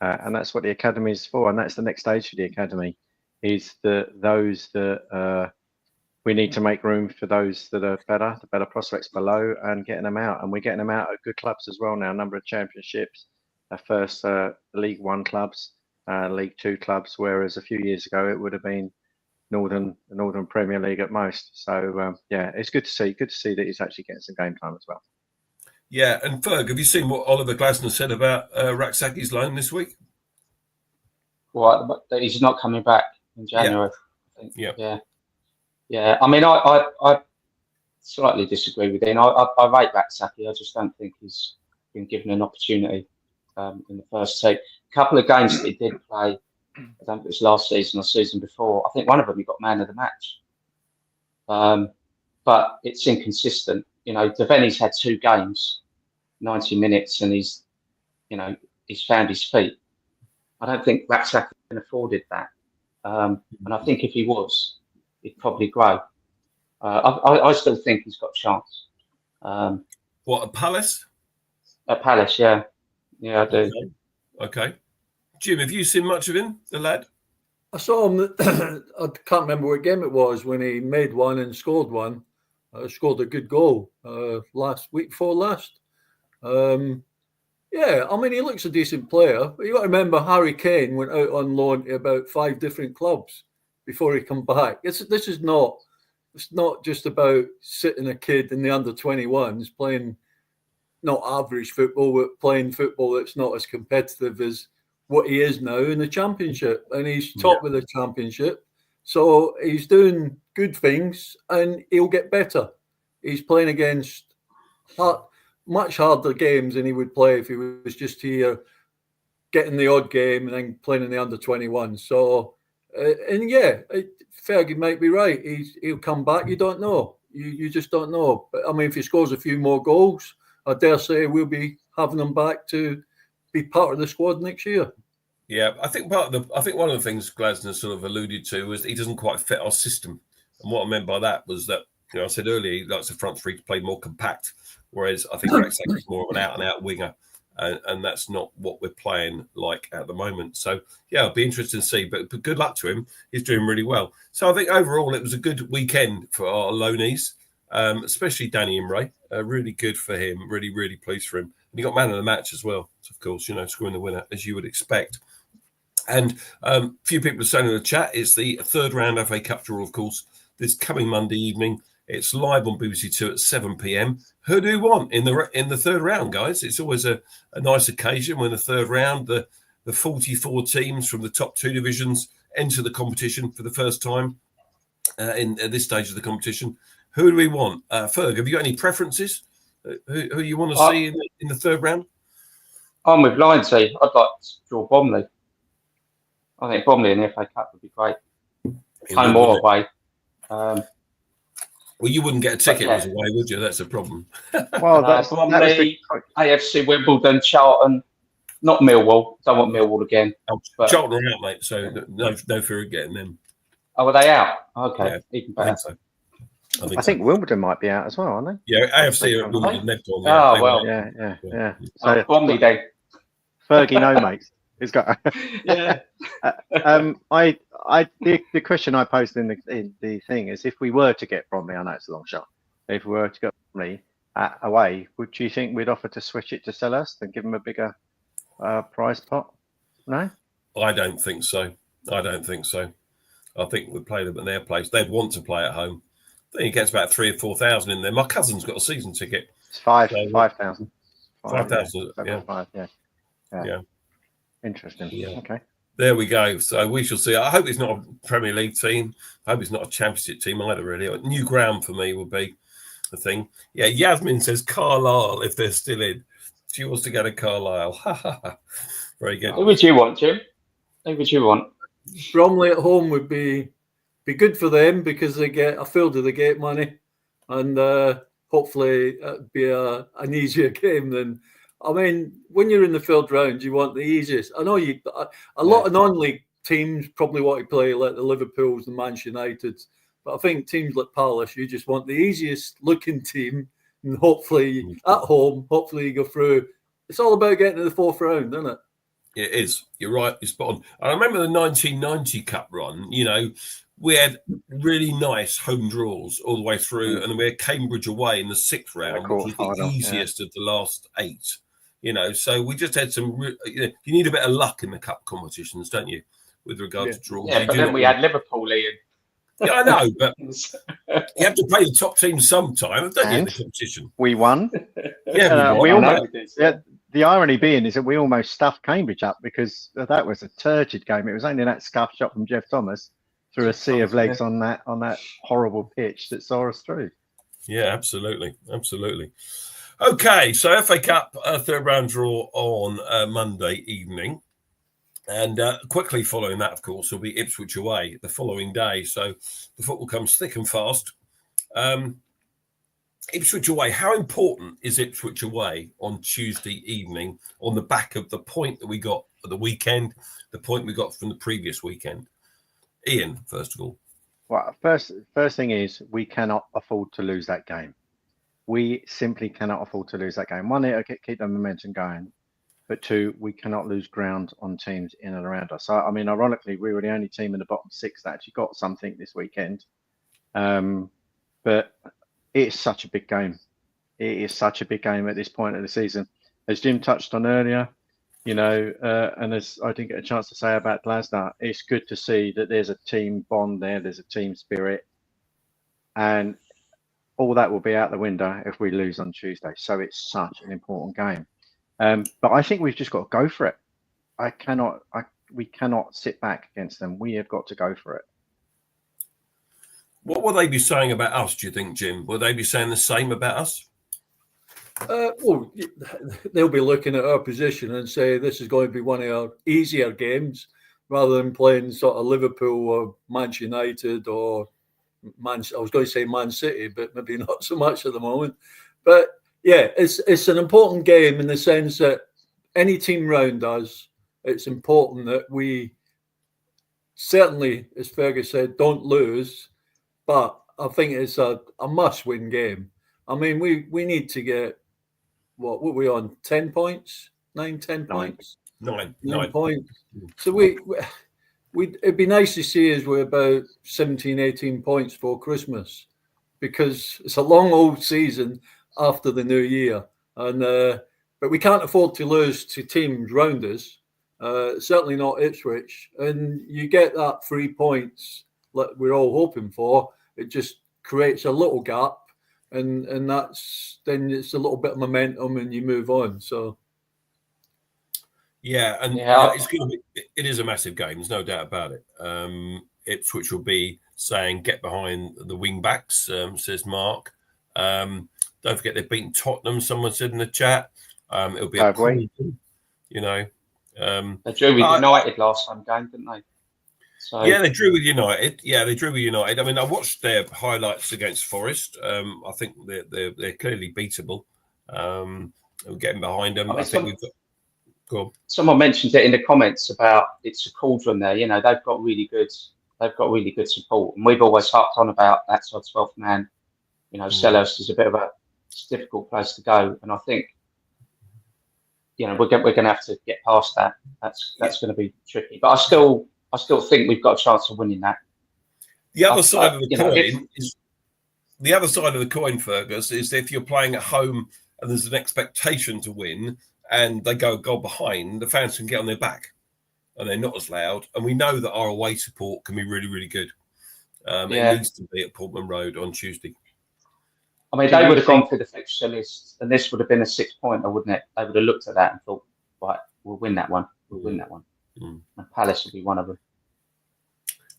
And that's what the academy is for. And that's the next stage for the academy, is those that we need to make room for those that are better, the better prospects below, and getting them out. And we're getting them out at good clubs as well now. A number of championships, first League One clubs, League Two clubs, whereas a few years ago it would have been the Northern Premier League at most. So yeah, it's good to see. Good to see that he's actually getting some game time as well. Yeah, and Ferg, have you seen what Oliver Glasner said about Raksaki's loan this week? Well, that he's not coming back in January. I think. Yeah. I mean, I slightly disagree with him. I rate Raksaki. I just don't think he's been given an opportunity in the first team. A couple of games that he did play, I don't think it was last season or season before. I think one of them he got man of the match. But it's inconsistent. Devaney's had 2 games, 90 minutes, and he's found his feet. I don't think Raksaki can afforded that. And I think if he was, he'd probably grow. I still think he's got a chance. What, at Palace? At Palace, yeah. Yeah, I do. Okay. Jim, have you seen much of him, the lad? I saw him, I can't remember what game it was, when he made one and scored one. Scored a good goal week before last. Yeah, I mean, he looks a decent player. But you got to remember, Harry Kane went out on loan to about 5 different clubs before he come back. It's not just about sitting a kid in the under-21s playing not average football, but playing football that's not as competitive as what he is now in the Championship. And he's top of the Championship. So he's doing good things and he'll get better. He's playing against much harder games than he would play if he was just here getting the odd game and then playing in the under-21. So, Fergie might be right. He'll come back. You don't know. You just don't know. But I mean, if he scores a few more goals, I dare say we'll be having him back to be part of the squad next year. Yeah, I think one of the things Glasner sort of alluded to was he doesn't quite fit our system. And what I meant by that was that, I said earlier, he likes the front three to play more compact, whereas I think Raksaki is more of an out-and-out winger, and that's not what we're playing like at the moment. So, yeah, it'll be interesting to see, but good luck to him. He's doing really well. So I think overall it was a good weekend for our loanees, especially Danny Imray. Really good for him, really, really pleased for him. And he got man of the match as well, of course, scoring the winner, as you would expect. And a few people are saying in the chat, it's the third round FA Cup draw, of course, this coming Monday evening. It's live on BBC Two at 7 p.m. Who do you want in the third round, guys? It's always a nice occasion when the third round, the 44 teams from the top 2 divisions enter the competition for the first time at this stage of the competition. Who do we want? Ferg, have you got any preferences? Who you want to see in the third round? I'm with Lionsy. I'd like to draw Bromley. I think Bromley in the FA Cup would be great. Home or away. Well, you wouldn't get a ticket yeah. as away, would you? That's a problem. Well, that was Bromley, AFC Wimbledon, Charlton, not Millwall. Don't want Millwall again. But, Charlton are out, mate, so no fear of getting them. Oh, are they out? Okay, Yeah, even I better. think so. I think Wimbledon might be out as well, aren't they? Yeah, AFC are Wimbledon, they've gone. Oh, well. Yeah. So, Bromley then. Fergie, no, mate. He's got. Yeah. The question I posed in the thing is, if we were to get Bromley, I know it's a long shot. If we were to get Bromley away, would you think we'd offer to switch it to Selhurst and give them a bigger prize pot? No, I don't think so. I think we'd play them at their place. They'd want to play at home. I think it gets about 3,000 or 4,000 in there. My cousin's got a season ticket. it's 5,000. 5,000. Yeah. 5, Yeah. Interesting. Yeah. Okay. There we go. So we shall see. I hope it's not a Premier League team. I hope it's not a Championship team either, really. A new ground for me would be the thing. Yeah, Yasmin says Carlisle if they're still in. She wants to go to Carlisle. Very good. Who would you want, Jim? Who would you want? Bromley at home would be good for them because they get a field of the gate money, and hopefully it'd be an easier game than. I mean, when you're in the third round, you want the easiest. I know a lot of non-league teams probably want to play like the Liverpools and Manchester United, but I think teams like Palace, you just want the easiest looking team, and hopefully at home, hopefully you go through. It's all about getting to the fourth round, isn't it? It is. You're right. You're spot on. I remember the 1990 Cup run. You know, we had really nice home draws all the way through, and then we had Cambridge away in the 6th round, which was the easiest of the last 8. You know, so we just had some. You need a bit of luck in the cup competitions, don't you, with regard to draws? Yeah, but then we had Liverpool, Ian. Yeah, I know, but you have to play the top team sometime, don't you, in the competition? We won. Yeah, we almost. Yeah, the irony being is that we almost stuffed Cambridge up because that was a turgid game. It was only that scuff shot from Jeff Thomas through a sea of legs on that horrible pitch that saw us through. Yeah, absolutely. Okay, so FA Cup third round draw on Monday evening. And quickly following that, of course, will be Ipswich away the following day. So the football comes thick and fast. Ipswich away. How important is Ipswich away on Tuesday evening on the back of the point that we got at the weekend, the point we got from the previous weekend? Ian, first of all. Well, first thing is we cannot afford to lose that game. We simply cannot afford to lose that game. One, it'll keep the momentum going. But 2, we cannot lose ground on teams in and around us. So, I mean, ironically, we were the only team in the bottom 6 that actually got something this weekend. But it's such a big game. It is such a big game at this point of the season. As Jim touched on earlier, you know, and as I didn't get a chance to say about Glasgow, it's good to see that there's a team bond there. There's a team spirit. And all that will be out the window if we lose on Tuesday. So it's such an important game. But I think we've just got to go for it. We cannot sit back against them. We have got to go for it. What will they be saying about us, do you think, Jim? Will they be saying the same about us? Well, they'll be looking at our position and say this is going to be one of our easier games rather than playing sort of Liverpool or Manchester United or I was going to say Man City, but maybe not so much at the moment. But yeah, it's an important game in the sense that any team round us, it's important that we certainly, as Fergus said, don't lose. But I think it's a must-win game. I mean, we need to get, what were we on, 10 points? 10 points? 9 points. So it'd be nice to see us with about 17, 18 points for Christmas because it's a long old season after the new year. And but we can't afford to lose to teams round us, certainly not Ipswich. And you get that 3 points like we're all hoping for, it just creates a little gap. And that's then it's a little bit of momentum and you move on. So yeah, and it's going to be. It is a massive game. There's no doubt about it. Ipswich will be saying, "Get behind the wing backs," says Mark. Don't forget they've beaten Tottenham. Someone said in the chat. It'll be you know. They drew with United last time game, didn't they? So Yeah, they drew with United. I mean, I watched their highlights against Forest. I think they're clearly beatable. We're getting behind them. I mean, I think we've got. Go on. someone mentioned it in the comments about it's a cauldron there. You know, they've got really good support, and we've always harped on about that sort of 12th man. You know, Selhurst is a bit of a difficult place to go, and I think, you know, we're going to have to get past that. That's going to be tricky, but I still think we've got a chance of winning that. The other side of the you know, coin is the other side of the coin, Fergus, is if you're playing at home and there's an expectation to win and they go goal behind, the fans can get on their back and they're not as loud. And we know that our away support can be really, really good. It needs to be at Portman Road on Tuesday. I mean, they would have gone through the fixture list, and this would have been a 6-pointer, wouldn't it? They would have looked at that and thought, right, we'll win that one. And Palace will be one of them.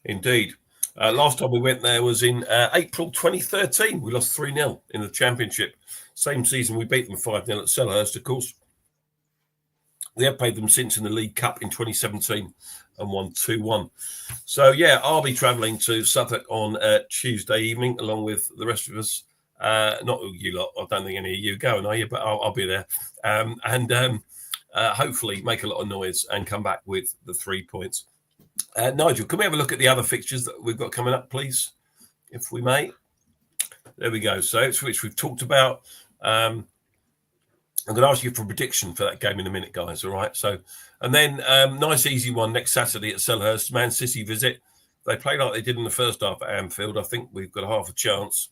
Indeed. Last time we went there was in April 2013. We lost 3-0 in the Championship. Same season we beat them 5-0 at Selhurst, of course. We have played them since in the League Cup in 2017 and won 2-1. So, yeah, I'll be travelling to Suffolk on Tuesday evening along with the rest of us. Not you lot. I don't think any of you going, are you? But I'll be there. And hopefully make a lot of noise and come back with the 3 points. Nigel, can we have a look at the other fixtures that we've got coming up, please, if we may? There we go. So, Ipswich we've talked about. I'm going to ask you for a prediction for that game in a minute, guys. All right. So, and then nice easy one next Saturday at Selhurst. Man City visit. They play like they did in the first half at Anfield. I think we've got half a chance.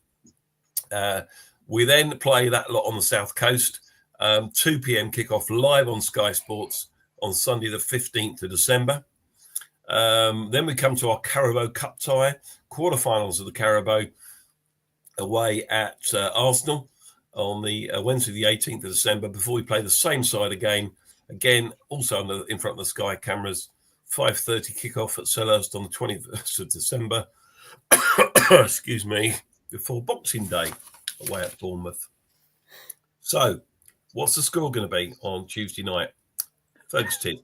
We then play that lot on the South Coast. 2 p.m. kickoff live on Sky Sports on Sunday, the 15th of December. Then we come to our Carabao Cup tie, quarterfinals of the Carabao away at Arsenal on the Wednesday, the 18th of December, before we play the same side again also in front of the Sky cameras. 5:30 kickoff at Selhurst on the 21st of December. Excuse me. Before Boxing Day away at Bournemouth. So, what's the score going to be on Tuesday night? Fergus team.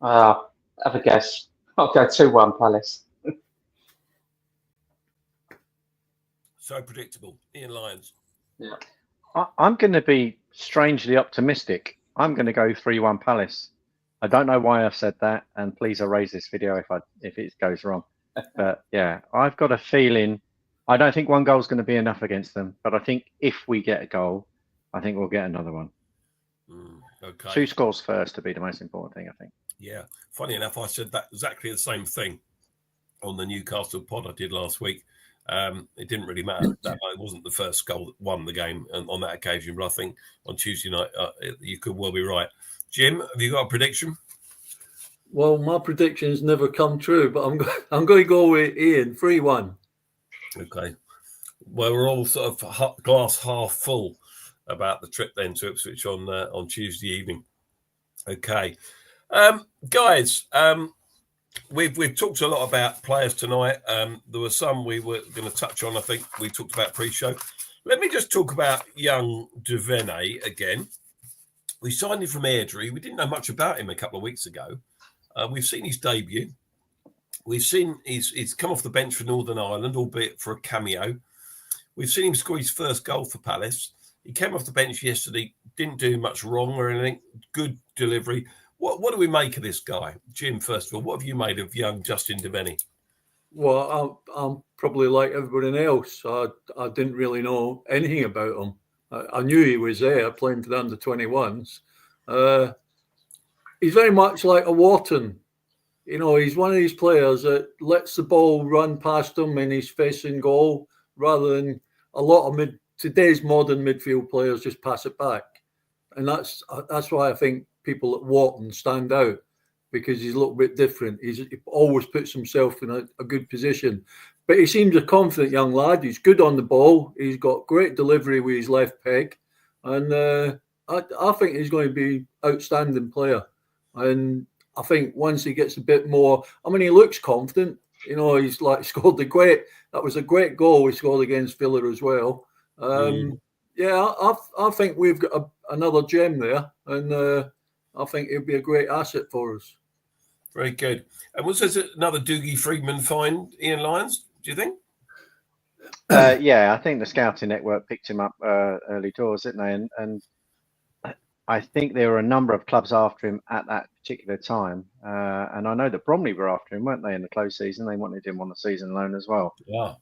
Have a guess. I'll go 2-1 Palace. So predictable. Ian Lyons. Yeah. I'm going to be strangely optimistic. I'm going to go 3-1 Palace. I don't know why I've said that, and please erase this video if it goes wrong. But yeah, I've got a feeling. I don't think 1 goal is going to be enough against them, but I think if we get a goal, I think we'll get another one. Okay. 2 scores first to be the most important thing, I think. Yeah. Funny enough, I said that exactly the same thing on the Newcastle pod I did last week. It didn't really matter that it wasn't the first goal that won the game on that occasion, but I think on Tuesday night you could well be right. Jim, have you got a prediction? Well, my predictions never come true, but I'm going to go with Ian, 3-1. Okay. Well, we're all sort of glass half full about the trip then to Ipswich on Tuesday evening. Okay. Guys, we've talked a lot about players tonight. There were some we were going to touch on. I think we talked about pre-show. Let me just talk about young Duvernay again. We signed him from Airdrie. We didn't know much about him a couple of weeks ago. We've seen his debut. We've seen he's come off the bench for Northern Ireland, albeit for a cameo. We've seen him score his first goal for Palace. He came off the bench yesterday, didn't do much wrong or anything. Good delivery. What do we make of this guy? Jim, first of all, what have you made of young Justin Devaney? Well, I'm probably like everybody else. I didn't really know anything about him. I knew he was there playing for the under-21s. He's very much like a Wharton. You know, he's one of these players that lets the ball run past him and he's facing goal rather than a lot of today's modern midfield players just pass it back. And that's why I think people at Wharton stand out, because he's a little bit different. He always puts himself in a good position. But he seems a confident young lad. He's good on the ball. He's got great delivery with his left peg. And I think he's going to be an outstanding player. And I think once he gets a bit more, I mean, he looks confident. You know, he's like scored that was a great goal he scored against Villa as well. Yeah, I think we've got another gem there. And I think it'll be a great asset for us. Very good. And was there another Doogie Friedman find, Ian Lyons, do you think? Yeah, I think the scouting network picked him up early doors, didn't they? And I think there were a number of clubs after him at that particular time. And I know that Bromley were after him, weren't they, in the close season? They wanted him on the season loan as well. Yeah.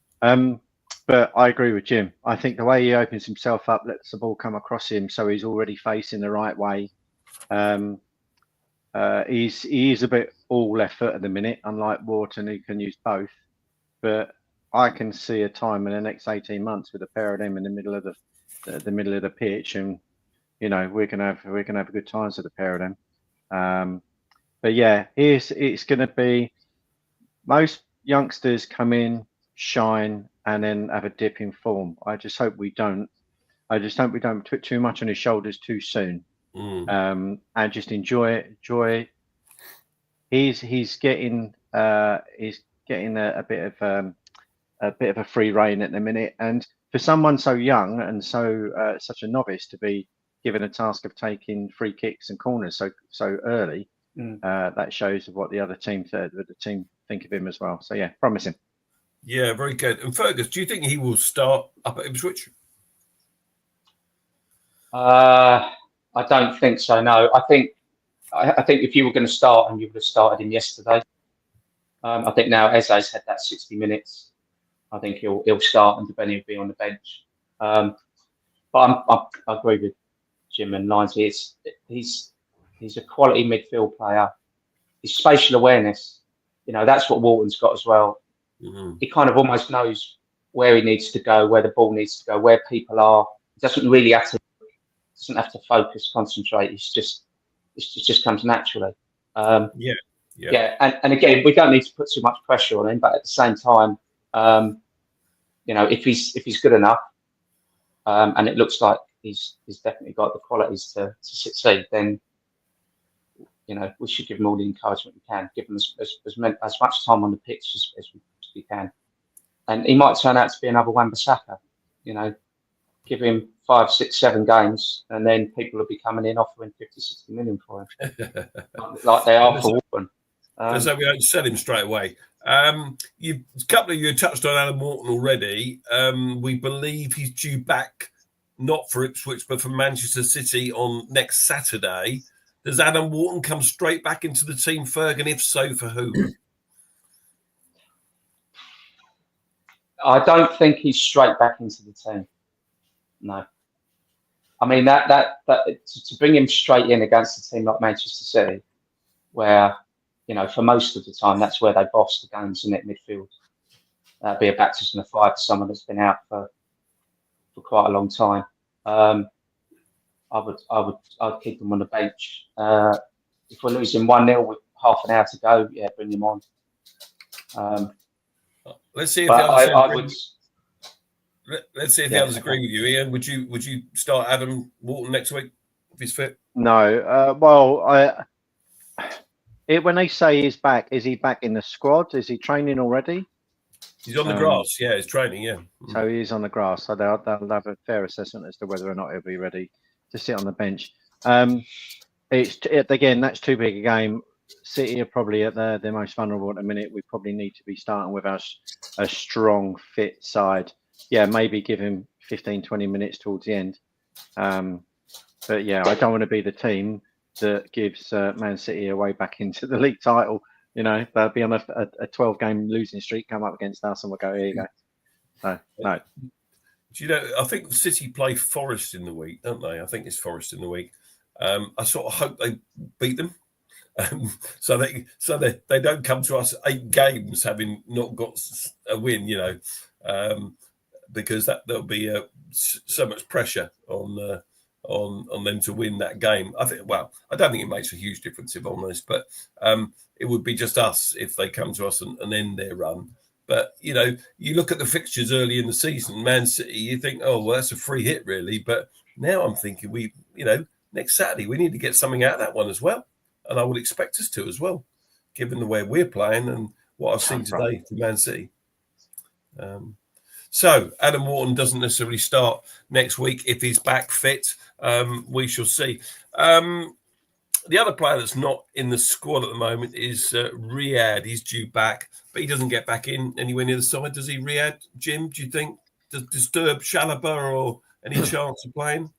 But I agree with Jim. I think the way he opens himself up, lets the ball come across him, so he's already facing the right way. He is a bit all left foot at the minute, unlike Wharton, who can use both. But I can see a time in the next 18 months with a pair of them in the middle of the pitch, and we're gonna have good times with a pair of them. But yeah, it's going to be most youngsters come in, shine, and then have a dip in form. I just hope we don't put too much on his shoulders too soon. And just enjoy it. He's getting a bit of a free rein at the minute, and for someone so young and such a novice to be given a task of taking free kicks and corners so early, that shows what the other team think of him as well. So yeah, promising. Yeah, very good. And Fergus, do you think he will start up at Ipswich? I don't think so. No, I think if you were going to start, and you would have started him yesterday. I think now Eze's had that 60 minutes. I think he'll start, and Benny will be on the bench. But I agree with Jim and Lyons. He's a quality midfield player. His spatial awareness, that's what Wharton's got as well. Mm-hmm. He kind of almost knows where he needs to go, where the ball needs to go, where people are. He doesn't really have to focus, concentrate. It just comes naturally. Yeah. And again, we don't need to put too much pressure on him, but at the same time, if he's good enough, and it looks like he's definitely got the qualities to succeed, then we should give him all the encouragement we can, give him as much time on the pitch as we can, and he might turn out to be another Wan-Bissaka. Give him 5, 6, 7 games, and then people will be coming in offering 50, 60 million for him, like they are for Wharton. So we don't sell him straight away. A couple of you touched on Adam Wharton already. We believe he's due back, not for Ipswich, but for Manchester City on next Saturday. Does Adam Wharton come straight back into the team, Ferg? And if so, for who? I don't think he's straight back into the team. No. I mean, that to bring him straight in against a team like Manchester City, where, for most of the time, that's where they boss the games in that midfield. That'd be a baptism of fire for someone that's been out for quite a long time. I'd keep him on the bench. If we're losing 1-0 with half an hour to go, yeah, bring him on. Let's see if Let's see if the others agree with you, Ian. Would you start Adam Wharton next week if he's fit? No. When they say he's back, is he back in the squad? Is he training already? He's on the grass. Yeah, he's training. Yeah. So he's on the grass. So they'll have a fair assessment as to whether or not he'll be ready to sit on the bench. Again, that's too big a game. City are probably at their most vulnerable at the minute. We probably need to be starting with a strong, fit side. Yeah, maybe give him 15, 20 minutes towards the end. But yeah, I don't want to be the team that gives Man City a way back into the league title. They'll be on a 12-game losing streak, come up against us, and we'll go, here you go. No. I think City play Forest in the week, don't they? I think it's Forest in the week. I sort of hope they beat them. So they don't come to us 8 games having not got a win, because there'll be so much pressure on them to win that game. I don't think it makes a huge difference, if I'm honest, but it would be just us if they come to us and end their run. But you look at the fixtures early in the season, Man City, you think, oh well, that's a free hit, really. But now I'm thinking next Saturday we need to get something out of that one as well. And I would expect us to as well, given the way we're playing and what I've seen today from Man City. So Adam Wharton doesn't necessarily start next week if he's back fit. We shall see. The other player that's not in the squad at the moment is Riyadh. He's due back, but he doesn't get back in anywhere near the side, does he, Riyadh? Jim, do you think? Does disturb Chalobah or any chance of playing?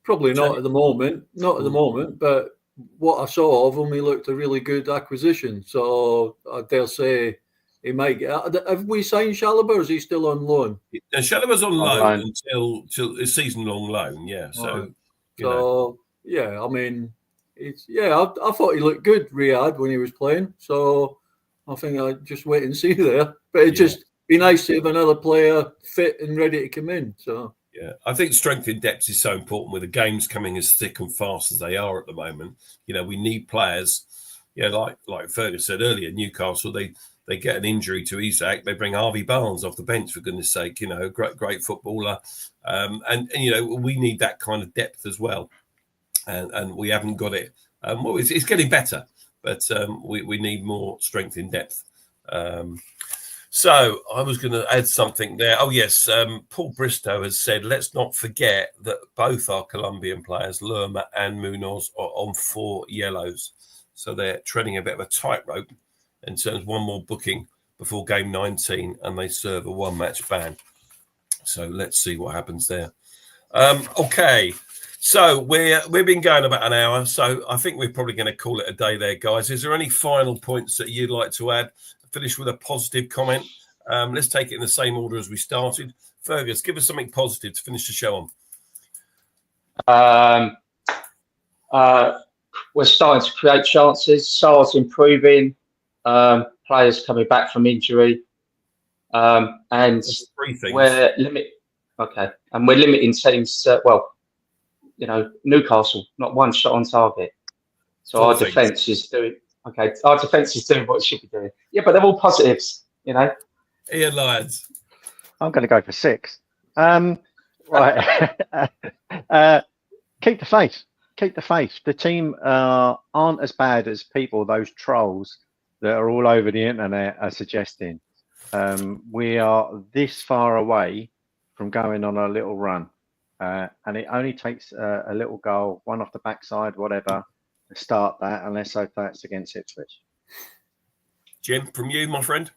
Probably not at the moment. Not at the moment, but what I saw of him, he looked a really good acquisition. So I dare say he might get. Have we signed Chalobah, or is he still on loan? Chalobah's on loan until a season-long loan. Yeah, so yeah, I mean, I thought he looked good, Riyadh, when he was playing. So I think I just wait and see there. But it just be nice to have another player fit and ready to come in. So. Yeah, I think strength in depth is so important with the games coming as thick and fast as they are at the moment. We need players, like Fergus said earlier, Newcastle, they get an injury to Isak, they bring Harvey Barnes off the bench, for goodness sake, great footballer. And we need that kind of depth as well. And we haven't got it. It's getting better, but we need more strength in depth. So I was going to add something there. Oh, yes. Paul Bristow has said, let's not forget that both our Colombian players, Lerma and Munoz, are on 4 yellows. So they're treading a bit of a tightrope in terms of one more booking before game 19, and they serve a 1-match ban. So let's see what happens there. Okay. So we've been going about an hour. So I think we're probably going to call it a day there, guys. Is there any final points that you'd like to add? Finish with a positive comment. Let's take it in the same order as we started. Fergus, give us something positive to finish the show on. We're starting to create chances. SAR's improving. Players coming back from injury, and we're limiting teams. Newcastle, not one shot on target. So our defence is doing. Okay, our defence is doing what it should be doing. Yeah, but they're all positives, Ian Lyons. I'm going to go for 6. Right. Keep the faith. Keep the faith. The team aren't as bad as those trolls that are all over the internet are suggesting. We are this far away from going on a little run. And it only takes a little goal, one off the backside, whatever, start that, and let's hope that's against Ipswich. Jim, from you, my friend.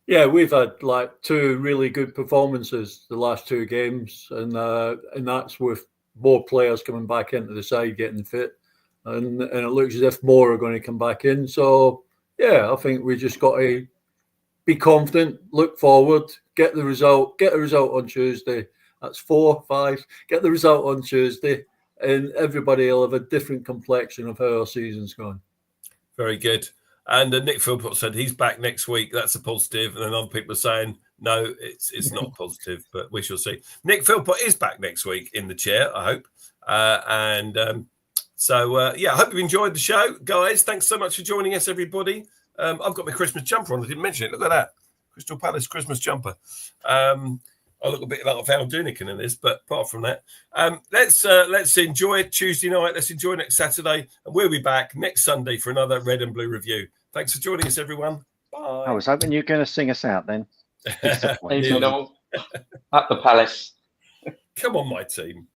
Yeah, we've had 2 really good performances the last 2 games, and that's with more players coming back into the side, getting fit, and it looks as if more are going to come back in. So yeah, I think we just got to be confident, look forward, get the result on Tuesday. That's 4, 5. Get the result on Tuesday. And everybody will have a different complexion of how our season's gone. Very good. And Nick Philpott said he's back next week. That's a positive. And then other people are saying, no, it's not positive, but we shall see. Nick Philpott is back next week in the chair, I hope. I hope you've enjoyed the show. Guys, thanks so much for joining us, everybody. I've got my Christmas jumper on. I didn't mention it. Look at that. Crystal Palace Christmas jumper. I look a bit like Val Dunican in this, but apart from that, let's enjoy Tuesday night. Let's enjoy next Saturday, and we'll be back next Sunday for another Red and Blue review. Thanks for joining us, everyone. Bye. I was hoping you were going to sing us out then. Up the Palace. Come on, my team.